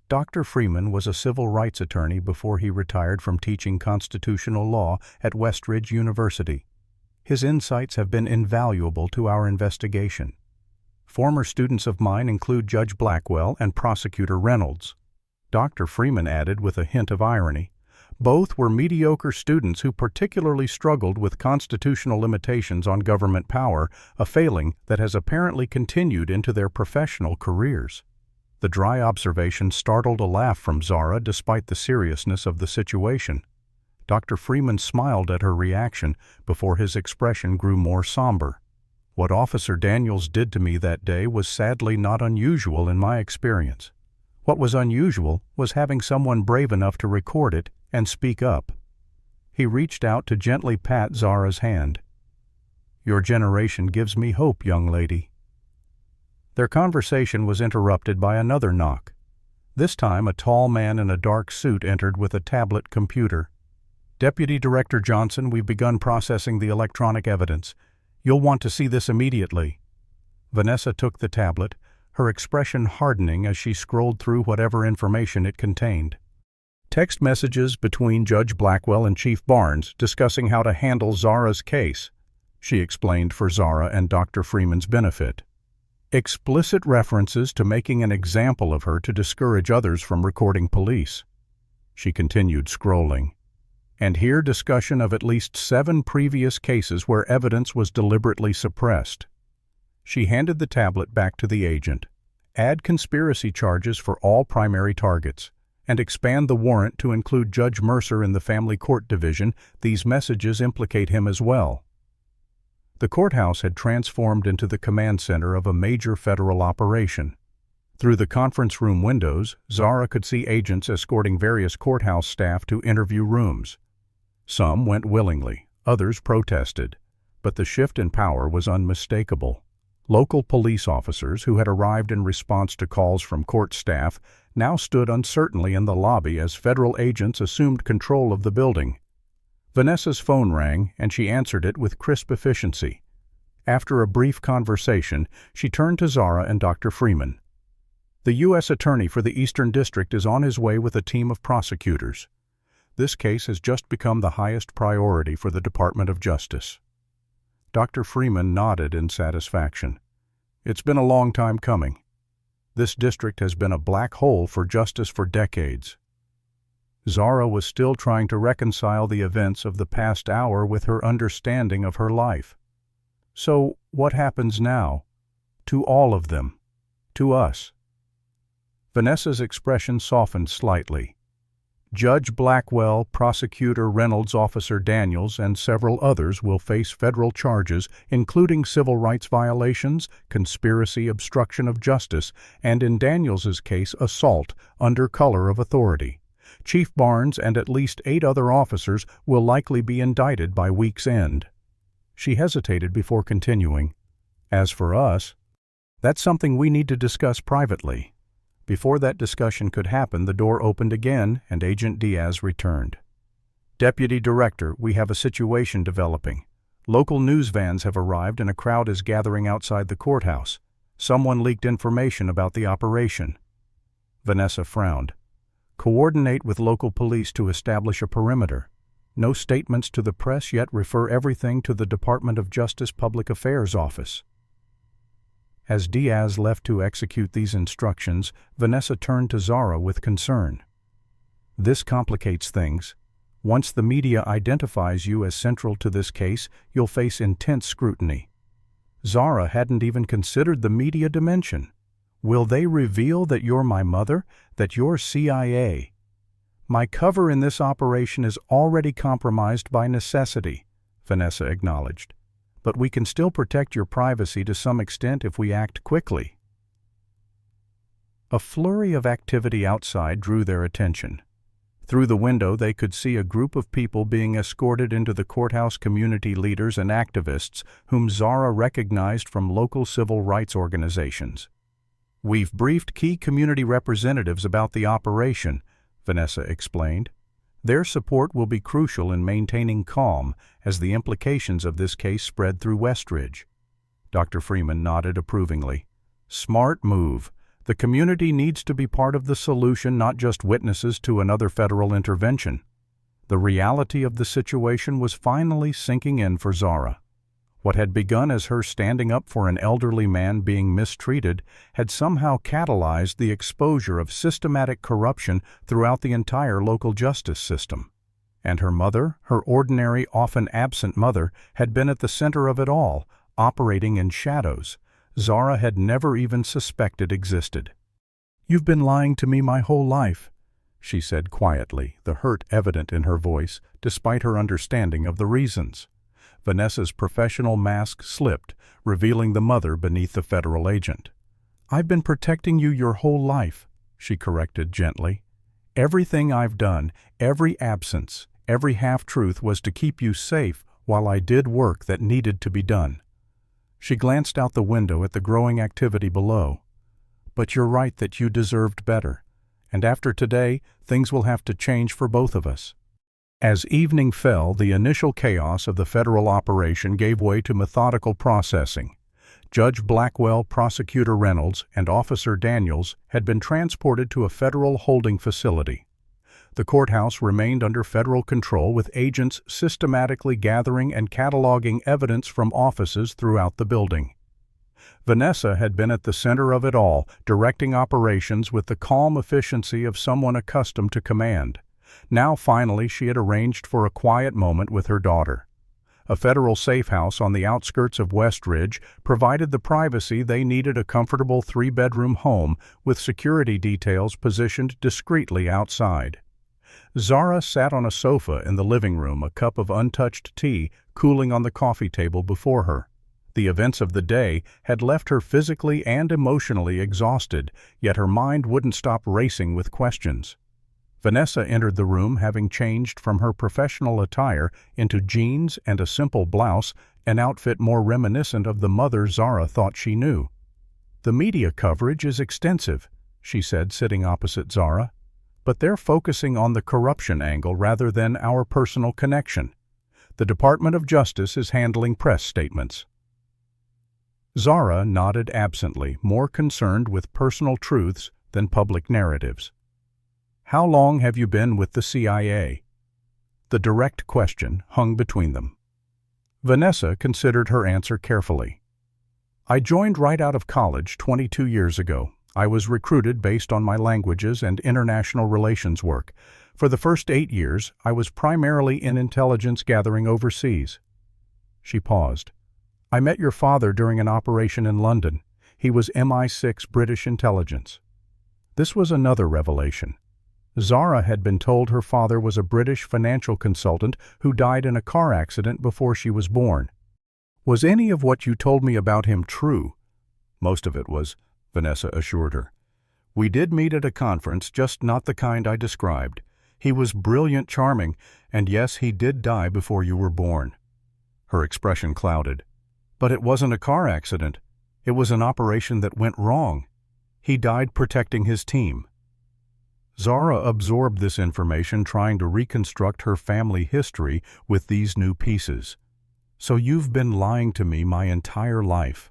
Dr. Freeman was a civil rights attorney before he retired from teaching constitutional law at Westridge University. His insights have been invaluable to our investigation. Former students of mine include Judge Blackwell and Prosecutor Reynolds. Dr. Freeman added with a hint of irony. Both were mediocre students who particularly struggled with constitutional limitations on government power, a failing that has apparently continued into their professional careers. The dry observation startled a laugh from Zara despite the seriousness of the situation. Dr. Freeman smiled at her reaction before his expression grew more somber. What Officer Daniels did to me that day was sadly not unusual in my experience. What was unusual was having someone brave enough to record it and speak up. He reached out to gently pat Zara's hand. Your generation gives me hope, young lady. Their conversation was interrupted by another knock. This time a tall man in a dark suit entered with a tablet computer. Deputy Director Johnson, we've begun processing the electronic evidence. You'll want to see this immediately. Vanessa took the tablet, her expression hardening as she scrolled through whatever information it contained. Text messages between Judge Blackwell and Chief Barnes discussing how to handle Zara's case. she explained for Zara and Dr. Freeman's benefit. Explicit references to making an example of her to discourage others from recording police. She continued scrolling. And here discussion of at least 7 previous cases where evidence was deliberately suppressed. She handed the tablet back to the agent. Add conspiracy charges for all primary targets, and expand the warrant to include Judge Mercer in the Family Court Division. These messages implicate him as well. The courthouse had transformed into the command center of a major federal operation. Through the conference room windows, Zara could see agents escorting various courthouse staff to interview rooms. Some went willingly, others protested, but the shift in power was unmistakable. Local police officers who had arrived in response to calls from court staff now stood uncertainly in the lobby as federal agents assumed control of the building. Vanessa's phone rang, and she answered it with crisp efficiency. After a brief conversation, she turned to Zara and Dr. Freeman. The U.S. Attorney for the Eastern District is on his way with a team of prosecutors. This case has just become the highest priority for the Department of Justice. Dr. Freeman nodded in satisfaction. It's been a long time coming. This district has been a black hole for justice for decades. Zara was still trying to reconcile the events of the past hour with her understanding of her life. So, what happens now? To all of them. To us. Vanessa's expression softened slightly. Judge Blackwell, Prosecutor Reynolds, Officer Daniels, and several others will face federal charges, including civil rights violations, conspiracy, obstruction of justice, and in Daniels's case, assault, under color of authority. Chief Barnes and at least 8 other officers will likely be indicted by week's end. She hesitated before continuing. As for us, that's something we need to discuss privately. Before that discussion could happen, the door opened again and Agent Diaz returned. Deputy Director, we have a situation developing. Local news vans have arrived and a crowd is gathering outside the courthouse. Someone leaked information about the operation. Vanessa frowned. Coordinate with local police to establish a perimeter. No statements to the press, yet refer everything to the Department of Justice Public Affairs Office. As Diaz left to execute these instructions, Vanessa turned to Zara with concern. This complicates things. Once the media identifies you as central to this case, you'll face intense scrutiny. Zara hadn't even considered the media dimension. Will they reveal that you're my mother, that you're CIA? My cover in this operation is already compromised by necessity, Vanessa acknowledged. But we can still protect your privacy to some extent if we act quickly. A flurry of activity outside drew their attention. Through the window they could see a group of people being escorted into the courthouse. Community leaders and activists whom Zara recognized from local civil rights organizations. We've briefed key community representatives about the operation, Vanessa explained. Their support will be crucial in maintaining calm as the implications of this case spread through Westridge. Dr. Freeman nodded approvingly. Smart move. The community needs to be part of the solution, not just witnesses to another federal intervention. The reality of the situation was finally sinking in for Zara. What had begun as her standing up for an elderly man being mistreated had somehow catalyzed the exposure of systematic corruption throughout the entire local justice system. And her mother, her ordinary, often absent mother, had been at the center of it all, operating in shadows Zara had never even suspected existed. "You've been lying to me my whole life," she said quietly, the hurt evident in her voice, despite her understanding of the reasons. Vanessa's professional mask slipped, revealing the mother beneath the federal agent. "I've been protecting you your whole life," she corrected gently. "Everything I've done, every absence, every half-truth was to keep you safe while I did work that needed to be done." She glanced out the window at the growing activity below. "But you're right that you deserved better, and after today, things will have to change for both of us." As evening fell, the initial chaos of the federal operation gave way to methodical processing. Judge Blackwell, Prosecutor Reynolds, and Officer Daniels had been transported to a federal holding facility. The courthouse remained under federal control, with agents systematically gathering and cataloging evidence from offices throughout the building. Vanessa had been at the center of it all, directing operations with the calm efficiency of someone accustomed to command. Now, finally, she had arranged for a quiet moment with her daughter. A federal safe house on the outskirts of Westridge provided the privacy they needed, a comfortable 3-bedroom home with security details positioned discreetly outside. Zara sat on a sofa in the living room, a cup of untouched tea cooling on the coffee table before her. The events of the day had left her physically and emotionally exhausted, yet her mind wouldn't stop racing with questions. Vanessa entered the room, having changed from her professional attire into jeans and a simple blouse, an outfit more reminiscent of the mother Zara thought she knew. "The media coverage is extensive," she said, sitting opposite Zara, "but they're focusing on the corruption angle rather than our personal connection. The Department of Justice is handling press statements." Zara nodded absently, more concerned with personal truths than public narratives. "How long have you been with the CIA?" The direct question hung between them. Vanessa considered her answer carefully. "I joined right out of college 22 years ago. I was recruited based on my languages and international relations work. For the first 8 years, I was primarily in intelligence gathering overseas." She paused. "I met your father during an operation in London. He was MI6 British intelligence." This was another revelation. Zara had been told her father was a British financial consultant who died in a car accident before she was born. "Was any of what you told me about him true?" "Most of it was," Vanessa assured her. "We did meet at a conference, just not the kind I described. He was brilliant, charming, and yes, he did die before you were born." Her expression clouded. "But it wasn't a car accident. It was an operation that went wrong. He died protecting his team." Zara absorbed this information, trying to reconstruct her family history with these new pieces. "So you've been lying to me my entire life."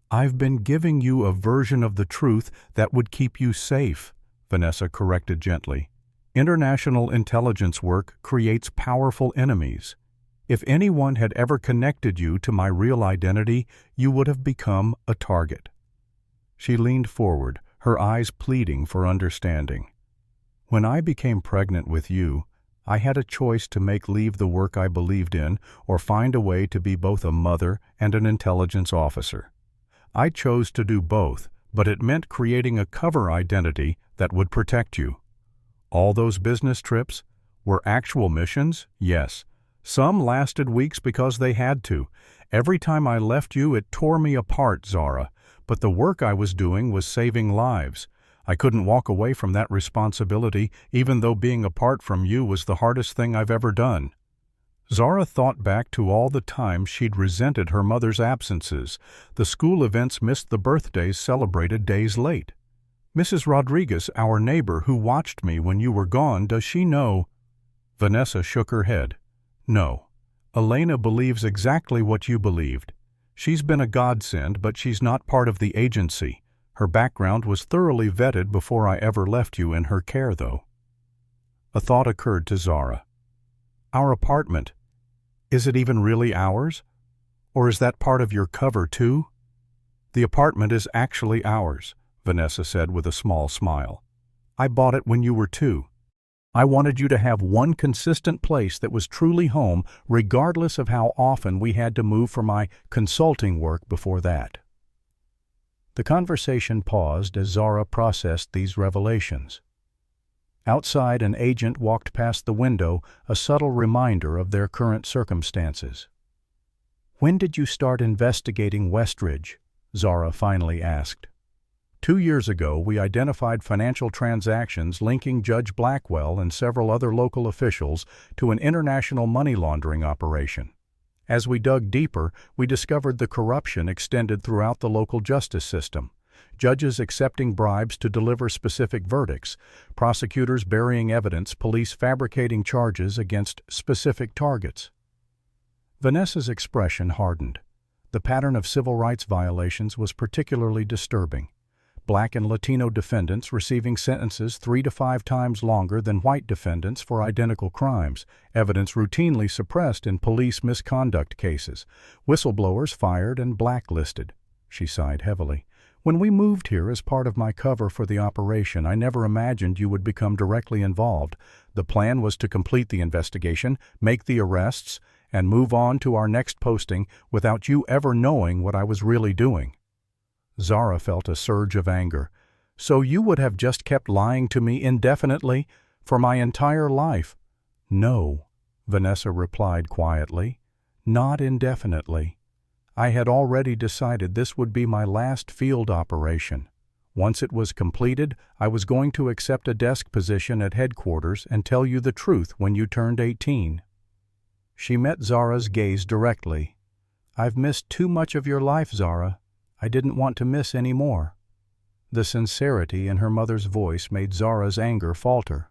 "I've been giving you a version of the truth that would keep you safe," Vanessa corrected gently. "International intelligence work creates powerful enemies. If anyone had ever connected you to my real identity, you would have become a target." She leaned forward, her eyes pleading for understanding. "When I became pregnant with you, I had a choice to leave the work I believed in or find a way to be both a mother and an intelligence officer. I chose to do both, but it meant creating a cover identity that would protect you. All those business trips were actual missions, yes. Some lasted weeks because they had to. Every time I left you, it tore me apart, Zara. But the work I was doing was saving lives. I couldn't walk away from that responsibility, even though being apart from you was the hardest thing I've ever done." Zara thought back to all the times she'd resented her mother's absences. The school events missed, the birthdays celebrated days late. "Mrs. Rodriguez, our neighbor who watched me when you were gone, does she know?" Vanessa shook her head. "No. Elena believes exactly what you believed. She's been a godsend, but she's not part of the agency. Her background was thoroughly vetted before I ever left you in her care, though." A thought occurred to Zara. "Our apartment, is it even really ours? Or is that part of your cover, too?" "The apartment is actually ours," Vanessa said with a small smile. "I bought it when you were 2. I wanted you to have one consistent place that was truly home, regardless of how often we had to move for my consulting work before that." The conversation paused as Zara processed these revelations. Outside, an agent walked past the window, a subtle reminder of their current circumstances. "When did you start investigating Westridge?" Zara finally asked. 2 years ago, we identified financial transactions linking Judge Blackwell and several other local officials to an international money laundering operation. As we dug deeper, we discovered the corruption extended throughout the local justice system. Judges accepting bribes to deliver specific verdicts, prosecutors burying evidence, police fabricating charges against specific targets. Vanessa's expression hardened. The pattern of civil rights violations was particularly disturbing. Black and Latino defendants receiving sentences 3 to 5 times longer than white defendants for identical crimes, evidence routinely suppressed in police misconduct cases, whistleblowers fired and blacklisted. She sighed heavily. When we moved here as part of my cover for the operation, I never imagined you would become directly involved. The plan was to complete the investigation, make the arrests, and move on to our next posting without you ever knowing what I was really doing. Zara felt a surge of anger. So you would have just kept lying to me indefinitely for my entire life? No, Vanessa replied quietly. Not indefinitely. I had already decided this would be my last field operation. Once it was completed, I was going to accept a desk position at headquarters and tell you the truth when you turned 18. She met Zara's gaze directly. I've missed too much of your life, Zara. I didn't want to miss any more. The sincerity in her mother's voice made Zara's anger falter.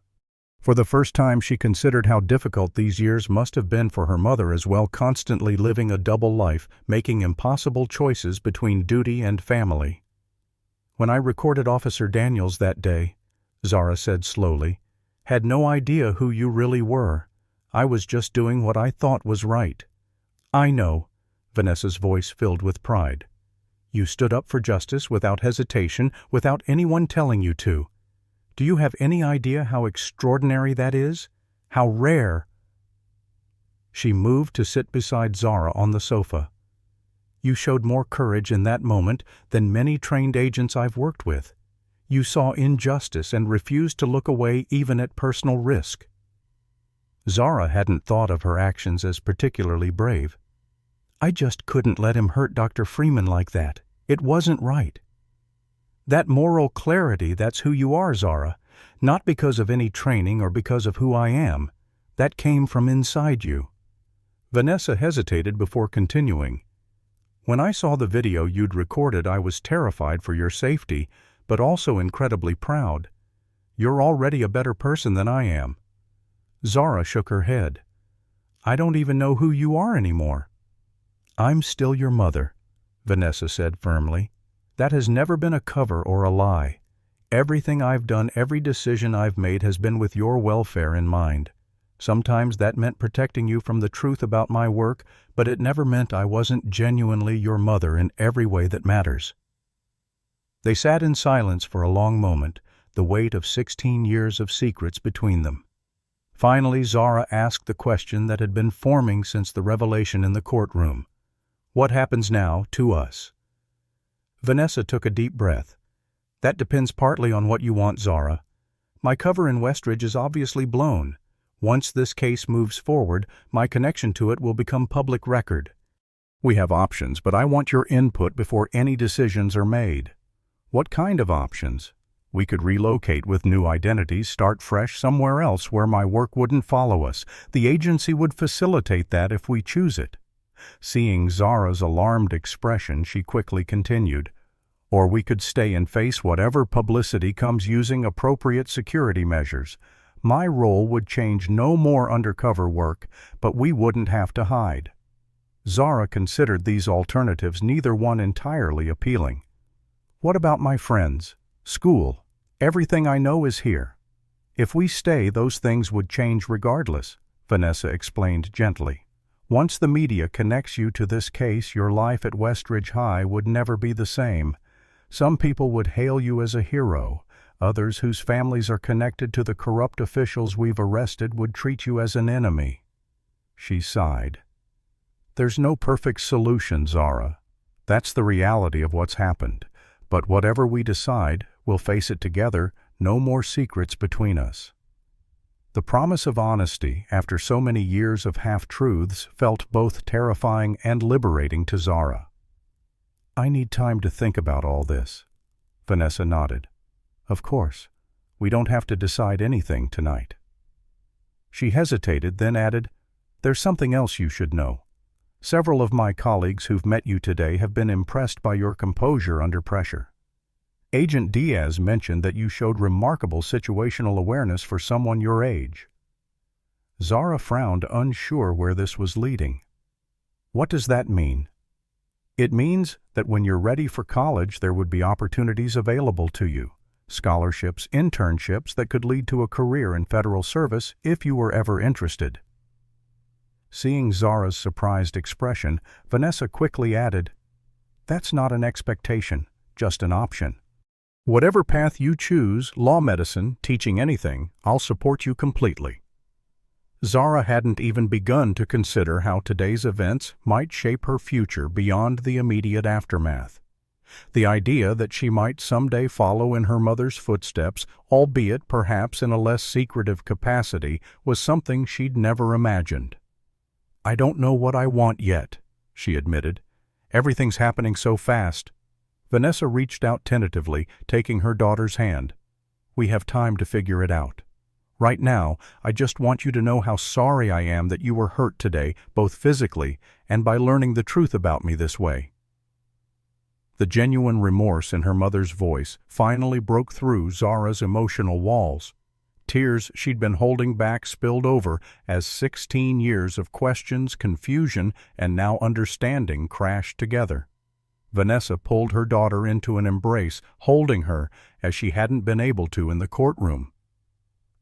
For the first time she considered how difficult these years must have been for her mother as well, constantly living a double life, making impossible choices between duty and family. When I recorded Officer Daniels that day, Zara said slowly, had no idea who you really were. I was just doing what I thought was right. I know, Vanessa's voice filled with pride. You stood up for justice without hesitation, without anyone telling you to. Do you have any idea how extraordinary that is? How rare? She moved to sit beside Zara on the sofa. You showed more courage in that moment than many trained agents I've worked with. You saw injustice and refused to look away even at personal risk. Zara hadn't thought of her actions as particularly brave. I just couldn't let him hurt Dr. Freeman like that. It wasn't right. That moral clarity, that's who you are, Zara. Not because of any training or because of who I am. That came from inside you. Vanessa hesitated before continuing. When I saw the video you'd recorded, I was terrified for your safety, but also incredibly proud. You're already a better person than I am. Zara shook her head. I don't even know who you are anymore. I'm still your mother, Vanessa said firmly. That has never been a cover or a lie. Everything I've done, every decision I've made has been with your welfare in mind. Sometimes that meant protecting you from the truth about my work, but it never meant I wasn't genuinely your mother in every way that matters. They sat in silence for a long moment, the weight of 16 years of secrets between them. Finally, Zara asked the question that had been forming since the revelation in the courtroom. What happens now to us? Vanessa took a deep breath. That depends partly on what you want, Zara. My cover in Westridge is obviously blown. Once this case moves forward, my connection to it will become public record. We have options, but I want your input before any decisions are made. What kind of options? We could relocate with new identities, start fresh somewhere else where my work wouldn't follow us. The agency would facilitate that if we choose it. Seeing Zara's alarmed expression, she quickly continued. Or we could stay and face whatever publicity comes using appropriate security measures. My role would change, no more undercover work, but we wouldn't have to hide. Zara considered these alternatives, neither one entirely appealing. What about my friends? School? Everything I know is here. If we stay, those things would change regardless, Vanessa explained gently. Once the media connects you to this case, your life at Westridge High would never be the same. Some people would hail you as a hero. Others whose families are connected to the corrupt officials we've arrested would treat you as an enemy. She sighed. There's no perfect solution, Zara. That's the reality of what's happened. But whatever we decide, we'll face it together, no more secrets between us. The promise of honesty, after so many years of half-truths, felt both terrifying and liberating to Zara. I need time to think about all this. Vanessa nodded. Of course. We don't have to decide anything tonight. She hesitated, then added, There's something else you should know. Several of my colleagues who've met you today have been impressed by your composure under pressure. Agent Diaz mentioned that you showed remarkable situational awareness for someone your age. Zara frowned, unsure where this was leading. What does that mean? It means that when you're ready for college, there would be opportunities available to you. Scholarships, internships that could lead to a career in federal service if you were ever interested. Seeing Zara's surprised expression, Vanessa quickly added, "That's not an expectation, just an option. Whatever path you choose, law, medicine, teaching, anything, I'll support you completely." Zara hadn't even begun to consider how today's events might shape her future beyond the immediate aftermath. The idea that she might someday follow in her mother's footsteps, albeit perhaps in a less secretive capacity, was something she'd never imagined. "I don't know what I want yet," she admitted. "Everything's happening so fast." Vanessa reached out tentatively, taking her daughter's hand. "We have time to figure it out. Right now, I just want you to know how sorry I am that you were hurt today, both physically and by learning the truth about me this way." The genuine remorse in her mother's voice finally broke through Zara's emotional walls. Tears she'd been holding back spilled over as 16 years of questions, confusion, and now understanding crashed together. Vanessa pulled her daughter into an embrace, holding her as she hadn't been able to in the courtroom.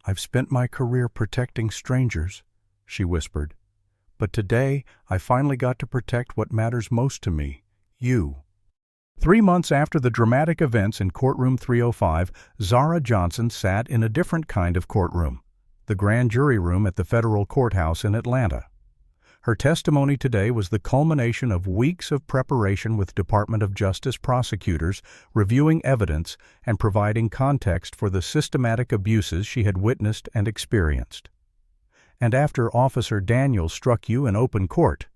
"I've spent my career protecting strangers," she whispered. "But today I finally got to protect what matters most to me, you." 3 months after the dramatic events in Courtroom 305, Zara Johnson sat in a different kind of courtroom, the grand jury room at the federal courthouse in Atlanta. Her testimony today was the culmination of weeks of preparation with Department of Justice prosecutors, reviewing evidence and providing context for the systematic abuses she had witnessed and experienced. "And after Officer Daniels struck you in open court,"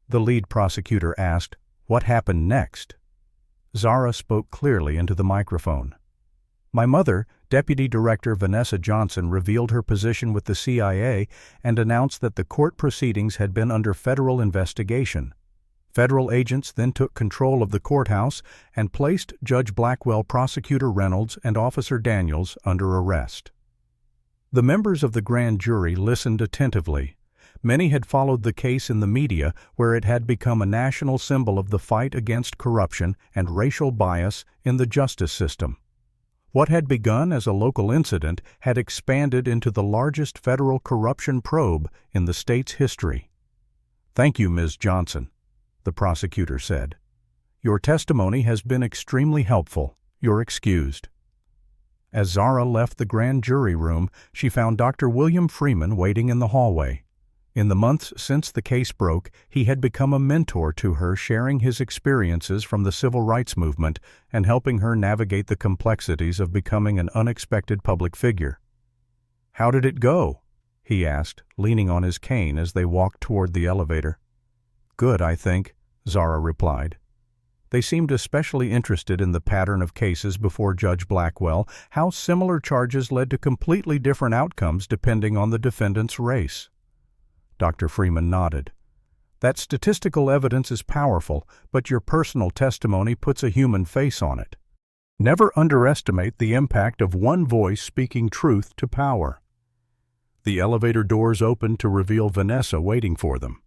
the lead prosecutor asked, "what happened next?" Zara spoke clearly into the microphone. "My mother, Deputy Director Vanessa Johnson, revealed her position with the CIA and announced that the court proceedings had been under federal investigation. Federal agents then took control of the courthouse and placed Judge Blackwell, Prosecutor Reynolds, and Officer Daniels under arrest." The members of the grand jury listened attentively. Many had followed the case in the media, where it had become a national symbol of the fight against corruption and racial bias in the justice system. What had begun as a local incident had expanded into the largest federal corruption probe in the state's history. "Thank you, Ms. Johnson," the prosecutor said. "Your testimony has been extremely helpful. You're excused." As Zara left the grand jury room, she found Dr. William Freeman waiting in the hallway. In the months since the case broke, he had become a mentor to her, sharing his experiences from the civil rights movement and helping her navigate the complexities of becoming an unexpected public figure. "How did it go?" he asked, leaning on his cane as they walked toward the elevator. "Good, I think," Zara replied. They seemed especially interested in the pattern of cases before Judge Blackwell, how similar charges led to completely different outcomes depending on the defendant's race. Dr. Freeman nodded. "That statistical evidence is powerful, but your personal testimony puts a human face on it. Never underestimate the impact of one voice speaking truth to power." The elevator doors opened to reveal Vanessa waiting for them.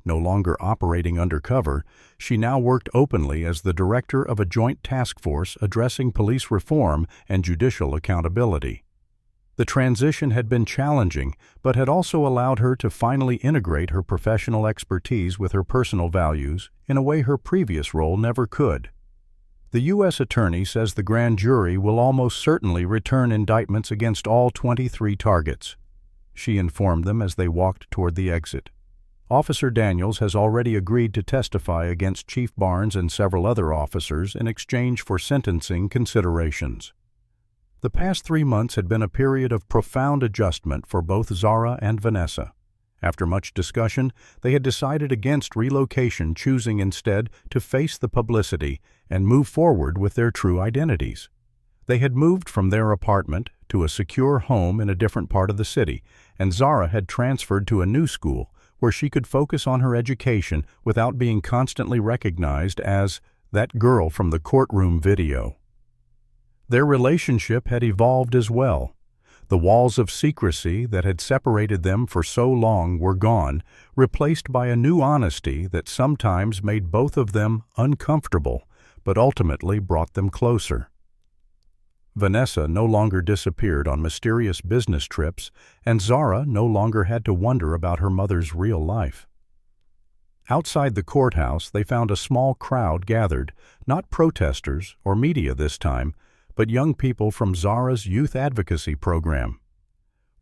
No longer operating undercover, she now worked openly as the director of a joint task force addressing police reform and judicial accountability. The transition had been challenging, but had also allowed her to finally integrate her professional expertise with her personal values in a way her previous role never could. The U.S. Attorney says the grand jury will almost certainly return indictments against all 23 targets, she informed them as they walked toward the exit. Officer Daniels has already agreed to testify against Chief Barnes and several other officers in exchange for sentencing considerations. The past 3 months had been a period of profound adjustment for both Zara and Vanessa. After much discussion, they had decided against relocation, choosing instead to face the publicity and move forward with their true identities. They had moved from their apartment to a secure home in a different part of the city, and Zara had transferred to a new school where she could focus on her education without being constantly recognized as that girl from the courtroom video. Their relationship had evolved as well. The walls of secrecy that had separated them for so long were gone, replaced by a new honesty that sometimes made both of them uncomfortable, but ultimately brought them closer. Vanessa no longer disappeared on mysterious business trips, and Zara no longer had to wonder about her mother's real life. Outside the courthouse, they found a small crowd gathered, not protesters or media this time, but young people from Zara's youth advocacy program.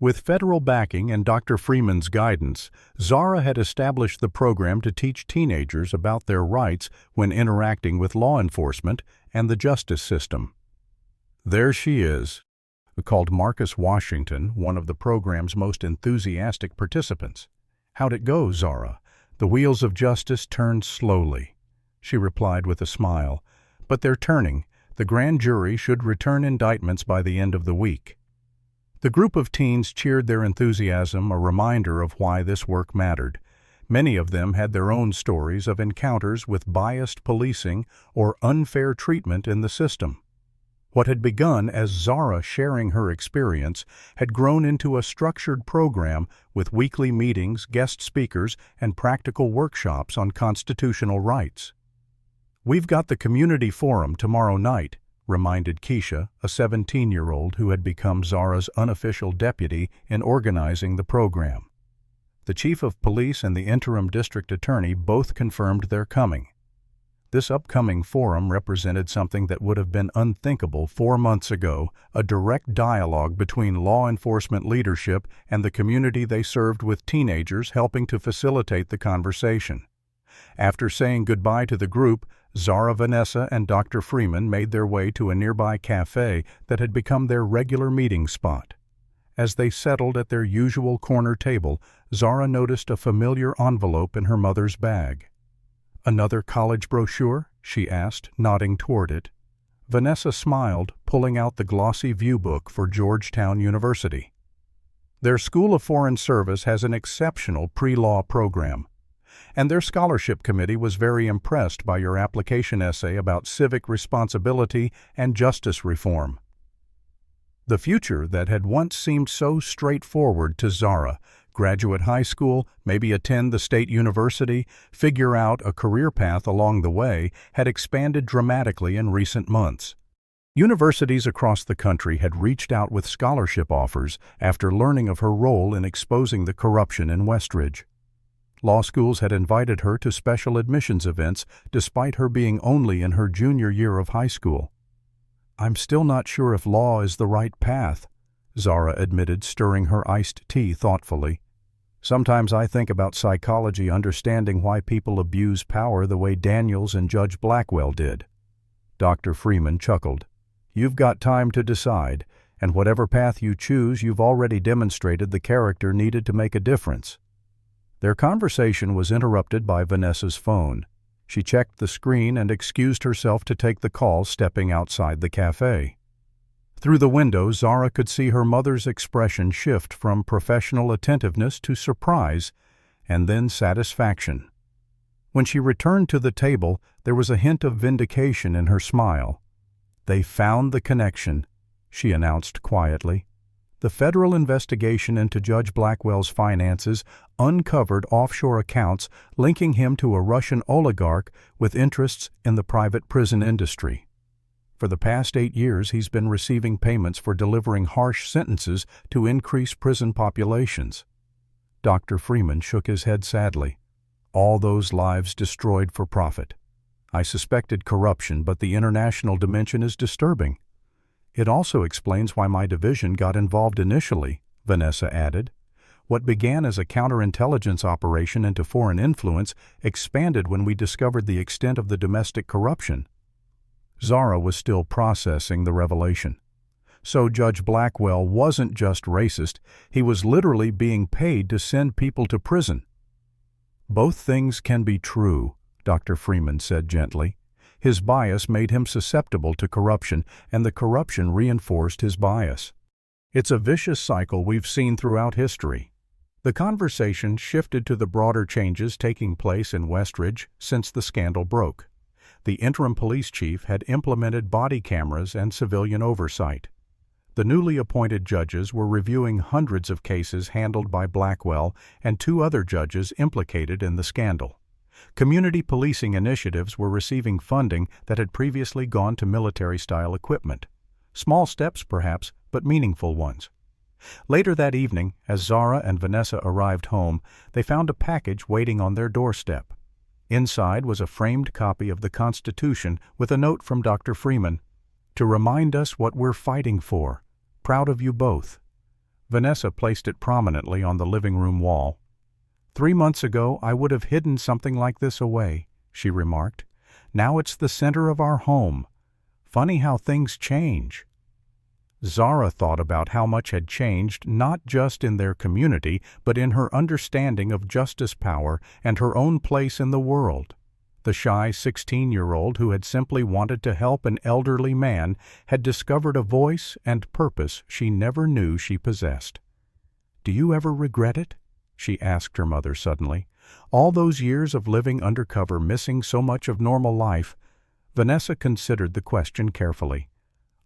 With federal backing and Dr. Freeman's guidance, Zara had established the program to teach teenagers about their rights when interacting with law enforcement and the justice system. "There she is," called Marcus Washington, one of the program's most enthusiastic participants. "How'd it go, Zara?" "The wheels of justice turned slowly," she replied with a smile. "But they're turning. The grand jury should return indictments by the end of the week." The group of teens cheered their enthusiasm, a reminder of why this work mattered. Many of them had their own stories of encounters with biased policing or unfair treatment in the system. What had begun as Zara sharing her experience had grown into a structured program with weekly meetings, guest speakers, and practical workshops on constitutional rights. "We've got the community forum tomorrow night," reminded Keisha, a 17-year-old who had become Zara's unofficial deputy in organizing the program. The chief of police and the interim district attorney both confirmed their coming. This upcoming forum represented something that would have been unthinkable 4 months ago, a direct dialogue between law enforcement leadership and the community they served, with teenagers helping to facilitate the conversation. After saying goodbye to the group, Zara, Vanessa, and Dr. Freeman made their way to a nearby cafe that had become their regular meeting spot. As they settled at their usual corner table, Zara noticed a familiar envelope in her mother's bag. "Another college brochure?" she asked, nodding toward it. Vanessa smiled, pulling out the glossy viewbook for Georgetown University. "Their School of Foreign Service has an exceptional pre-law program, and their scholarship committee was very impressed by your application essay about civic responsibility and justice reform." The future that had once seemed so straightforward to Zara, graduate high school, maybe attend the state university, figure out a career path along the way, had expanded dramatically in recent months. Universities across the country had reached out with scholarship offers after learning of her role in exposing the corruption in Westridge. Law schools had invited her to special admissions events despite her being only in her junior year of high school. "I'm still not sure if law is the right path," Zara admitted, stirring her iced tea thoughtfully. "Sometimes I think about psychology, understanding why people abuse power the way Daniels and Judge Blackwell did." Dr. Freeman chuckled. "You've got time to decide, and whatever path you choose, you've already demonstrated the character needed to make a difference." Their conversation was interrupted by Vanessa's phone. She checked the screen and excused herself to take the call, stepping outside the cafe. Through the window, Zara could see her mother's expression shift from professional attentiveness to surprise, and then satisfaction. When she returned to the table, there was a hint of vindication in her smile. "They found the connection," she announced quietly. "The federal investigation into Judge Blackwell's finances uncovered offshore accounts linking him to a Russian oligarch with interests in the private prison industry. For the past 8 years, he's been receiving payments for delivering harsh sentences to increase prison populations." Dr. Freeman shook his head sadly. "All those lives destroyed for profit. I suspected corruption, but the international dimension is disturbing." "It also explains why my division got involved initially," Vanessa added. "What began as a counterintelligence operation into foreign influence expanded when we discovered the extent of the domestic corruption." Zara was still processing the revelation. So Judge Blackwell wasn't just racist, he was literally being paid to send people to prison. "Both things can be true," Dr. Freeman said gently. "His bias made him susceptible to corruption, and the corruption reinforced his bias. It's a vicious cycle we've seen throughout history." The conversation shifted to the broader changes taking place in Westridge since the scandal broke. The interim police chief had implemented body cameras and civilian oversight. The newly appointed judges were reviewing hundreds of cases handled by Blackwell and 2 other judges implicated in the scandal. Community policing initiatives were receiving funding that had previously gone to military-style equipment. Small steps, perhaps, but meaningful ones. Later that evening, as Zara and Vanessa arrived home, they found a package waiting on their doorstep. Inside was a framed copy of the Constitution with a note from Dr. Freeman, "To remind us what we're fighting for. Proud of you both." Vanessa placed it prominently on the living room wall. "3 months ago, I would have hidden something like this away," she remarked. "Now it's the center of our home. Funny how things change." Zara thought about how much had changed not just in their community, but in her understanding of justice power and her own place in the world. The shy 16-year-old who had simply wanted to help an elderly man had discovered a voice and purpose she never knew she possessed. "Do you ever regret it?" she asked her mother suddenly. "All those years of living undercover, missing so much of normal life?" Vanessa considered the question carefully.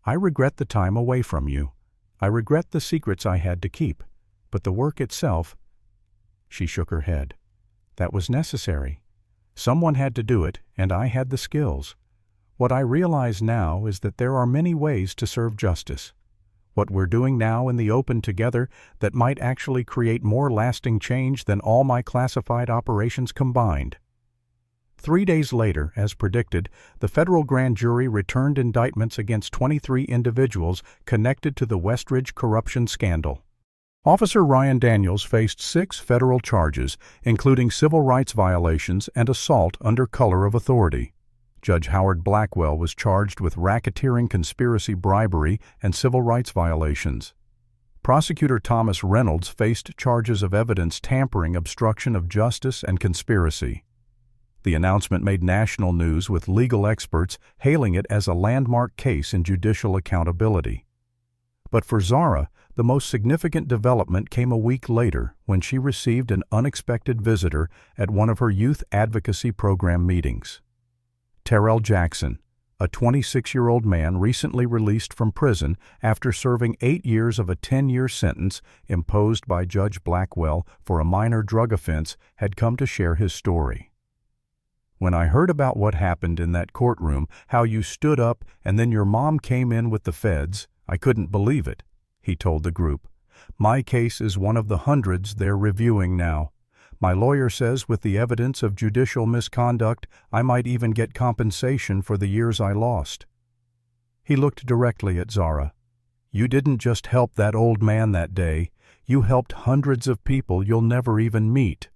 "I regret the time away from you. I regret the secrets I had to keep. But the work itself—" She shook her head. "That was necessary. Someone had to do it, and I had the skills. What I realize now is that there are many ways to serve justice. What we're doing now in the open together that might actually create more lasting change than all my classified operations combined." 3 days later, as predicted, the federal grand jury returned indictments against 23 individuals connected to the Westridge corruption scandal. Officer Ryan Daniels faced 6 federal charges, including civil rights violations and assault under color of authority. Judge Howard Blackwell was charged with racketeering, conspiracy, bribery, and civil rights violations. Prosecutor Thomas Reynolds faced charges of evidence tampering, obstruction of justice, and conspiracy. The announcement made national news, with legal experts hailing it as a landmark case in judicial accountability. But for Zara, the most significant development came a week later when she received an unexpected visitor at one of her youth advocacy program meetings. Terrell Jackson, a 26-year-old man recently released from prison after serving 8 years of a 10-year sentence imposed by Judge Blackwell for a minor drug offense, had come to share his story. "When I heard about what happened in that courtroom, how you stood up and then your mom came in with the feds, I couldn't believe it," he told the group. "My case is one of the hundreds they're reviewing now. My lawyer says with the evidence of judicial misconduct, I might even get compensation for the years I lost." He looked directly at Zara. "You didn't just help that old man that day. You helped hundreds of people you'll never even meet."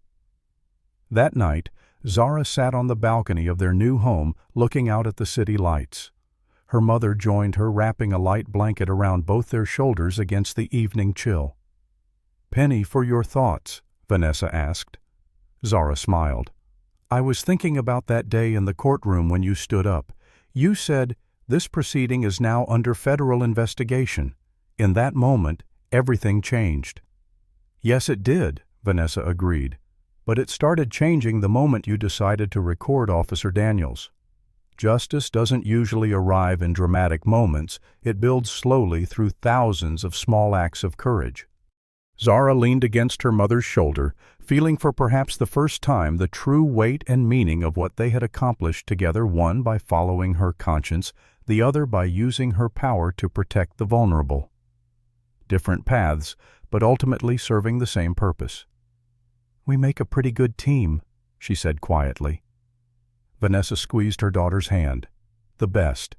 That night, Zara sat on the balcony of their new home, looking out at the city lights. Her mother joined her, wrapping a light blanket around both their shoulders against the evening chill. "Penny, for your thoughts," Vanessa asked. Zara smiled. "I was thinking about that day in the courtroom when you stood up. You said, 'This proceeding is now under federal investigation.' In that moment, everything changed." "Yes, it did," Vanessa agreed. "But it started changing the moment you decided to record Officer Daniels. Justice doesn't usually arrive in dramatic moments. It builds slowly through thousands of small acts of courage." Zara leaned against her mother's shoulder, feeling for perhaps the first time the true weight and meaning of what they had accomplished together, one by following her conscience, the other by using her power to protect the vulnerable. Different paths, but ultimately serving the same purpose. "We make a pretty good team," she said quietly. Vanessa squeezed her daughter's hand. "The best."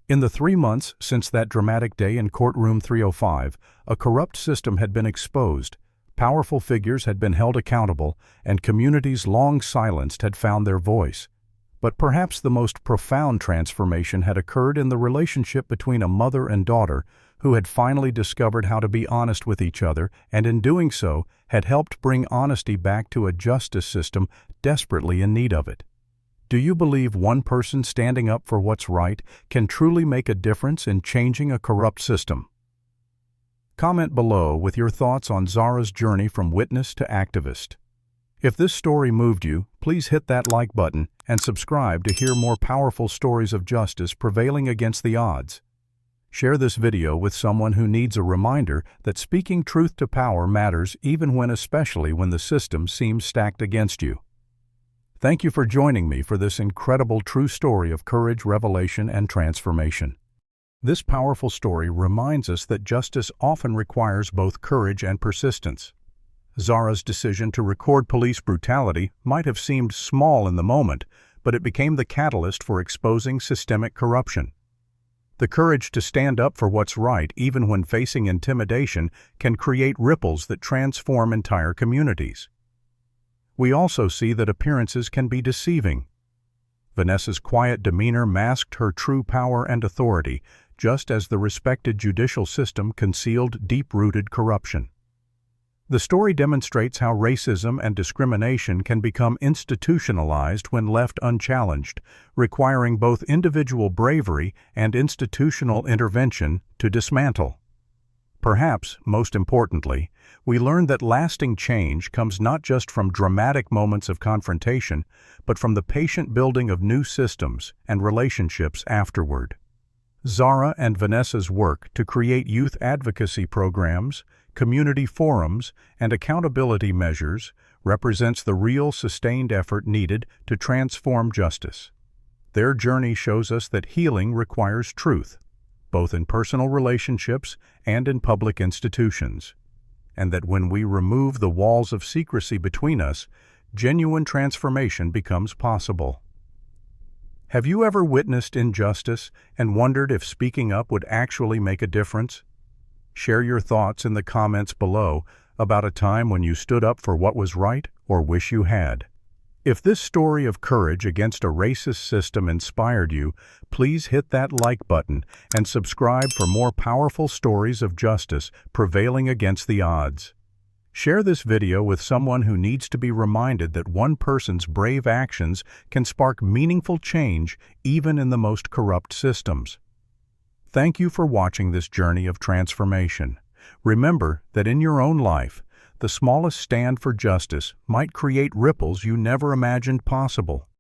In the 3 months since that dramatic day in Courtroom 305, a corrupt system had been exposed, powerful figures had been held accountable, and communities long silenced had found their voice. But perhaps the most profound transformation had occurred in the relationship between a mother and daughter who had finally discovered how to be honest with each other, and in doing so had helped bring honesty back to a justice system desperately in need of it. Do you believe one person standing up for what's right can truly make a difference in changing a corrupt system? Comment below with your thoughts on Zara's journey from witness to activist. If this story moved you, please hit that like button and subscribe to hear more powerful stories of justice prevailing against the odds. Share this video with someone who needs a reminder that speaking truth to power matters especially when the system seems stacked against you. Thank you for joining me for this incredible true story of courage, revelation, and transformation. This powerful story reminds us that justice often requires both courage and persistence. Zara's decision to record police brutality might have seemed small in the moment, but it became the catalyst for exposing systemic corruption. The courage to stand up for what's right, even when facing intimidation, can create ripples that transform entire communities. We also see that appearances can be deceiving. Vanessa's quiet demeanor masked her true power and authority, just as the respected judicial system concealed deep-rooted corruption. The story demonstrates how racism and discrimination can become institutionalized when left unchallenged, requiring both individual bravery and institutional intervention to dismantle. Perhaps, most importantly, we learn that lasting change comes not just from dramatic moments of confrontation, but from the patient building of new systems and relationships afterward. Zara and Vanessa's work to create youth advocacy programs, community forums, and accountability measures represents the real sustained effort needed to transform justice. Their journey shows us that healing requires truth, both in personal relationships and in public institutions, and that when we remove the walls of secrecy between us, genuine transformation becomes possible. Have you ever witnessed injustice and wondered if speaking up would actually make a difference? Share your thoughts in the comments below about a time when you stood up for what was right or wish you had. If this story of courage against a racist system inspired you, please hit that like button and subscribe for more powerful stories of justice prevailing against the odds. Share this video with someone who needs to be reminded that one person's brave actions can spark meaningful change even in the most corrupt systems. Thank you for watching this journey of transformation. Remember that in your own life, the smallest stand for justice might create ripples you never imagined possible.